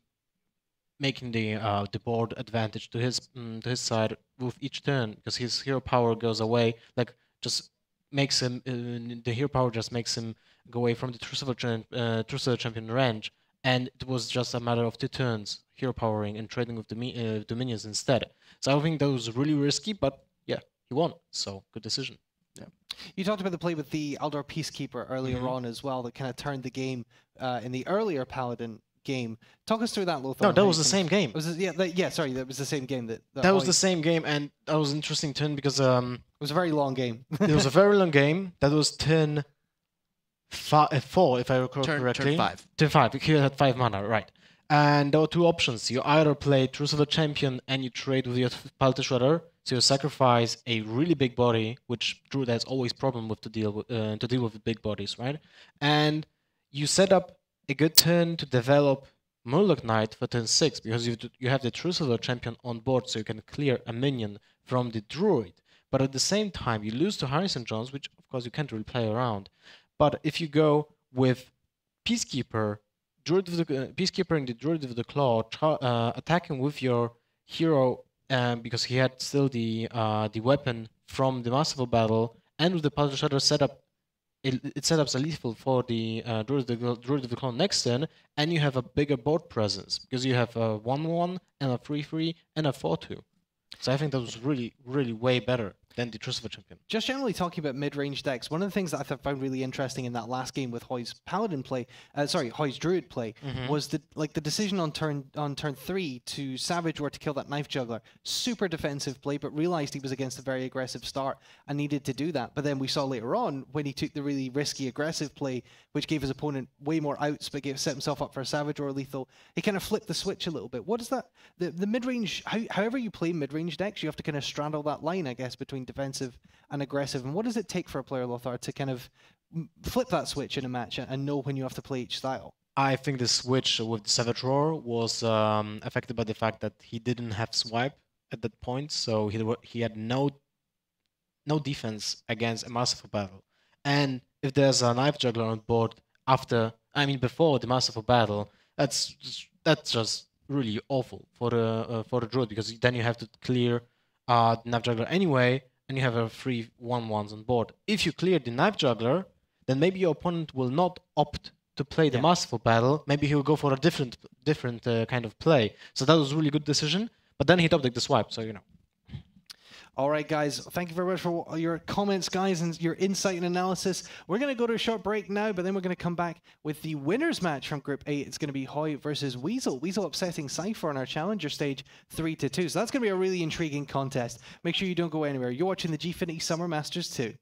making the board advantage to his side with each turn, because his hero power goes away, like just makes him the hero power just makes him go away from the True Silver Champion range, and it was just a matter of 2 turns hero powering and trading with the minions instead. So I think that was really risky, but yeah, he won, so good decision. Yeah. You talked about the play with the Eldar Peacekeeper earlier on as well, that kind of turned the game in the earlier Paladin game. Talk us through that, Lothar. No, that was the same game. Was it, sorry, that was the same game. That was the same game, and that was an interesting turn because it was a very long game. It was a very long game. That was turn 4, if I recall correctly. Turn 5. Turn 5. He had 5 mana, right? And there were 2 options. You either play True Silver Champion and you trade with your Palette Shredder, so you sacrifice a really big body, which Druid has always problem with to deal with big bodies, right? And you set up a good turn to develop Murloc Knight for turn 6, because you have the True Silver Champion on board, so you can clear a minion from the Druid. But at the same time, you lose to Harrison Jones, which of course you can't really play around. But if you go with Peacekeeper, Peacekeeper and the Druid with the Claw, attacking with your hero, because he had still the weapon from the Masterful Battle, and with the Palette Shredder setup, it set up a lethal for the Druid of the Claw next turn, and you have a bigger board presence, because you have a 1/1 and a 3/3 and a 4/2. So I think that was really, really way better than the True Silver Champion. Just generally talking about mid-range decks, one of the things that I found really interesting in that last game with Hoej's Paladin play, Hoej's Druid play, was the decision on turn 3 to Savage or to kill that Knife Juggler. Super defensive play, but realized he was against a very aggressive start and needed to do that. But then we saw later on when he took the really risky aggressive play, which gave his opponent way more outs, but set himself up for a Savage or lethal. He kind of flipped the switch a little bit. What is that? The mid-range, however you play mid-range decks, you have to kind of straddle that line, I guess, between defensive and aggressive. And what does it take for a player, Lothar, to kind of flip that switch in a match and know when you have to play each style? I think the switch with Savage Roar was affected by the fact that he didn't have swipe at that point, so he had no defense against a Masterful Battle. And if there's a Knife Juggler on board before the Masterful Battle, that's just really awful for the Druid, because then you have to clear the Knife Juggler anyway, and you have a 3 1/1s on board. If you clear the Knife Juggler, then maybe your opponent will not opt to play the Masterful Battle. Maybe he will go for a different kind of play. So that was a really good decision. But then he top decked the swipe, so you know. All right, guys. Thank you very much for your comments, guys, and your insight and analysis. We're going to go to a short break now, but then we're going to come back with the winners match from Group 8. It's going to be Hoej versus Weasel. Weasel upsetting Cypher on our Challenger stage 3-2. So that's going to be a really intriguing contest. Make sure you don't go anywhere. You're watching the Gfinity Summer Masters 2.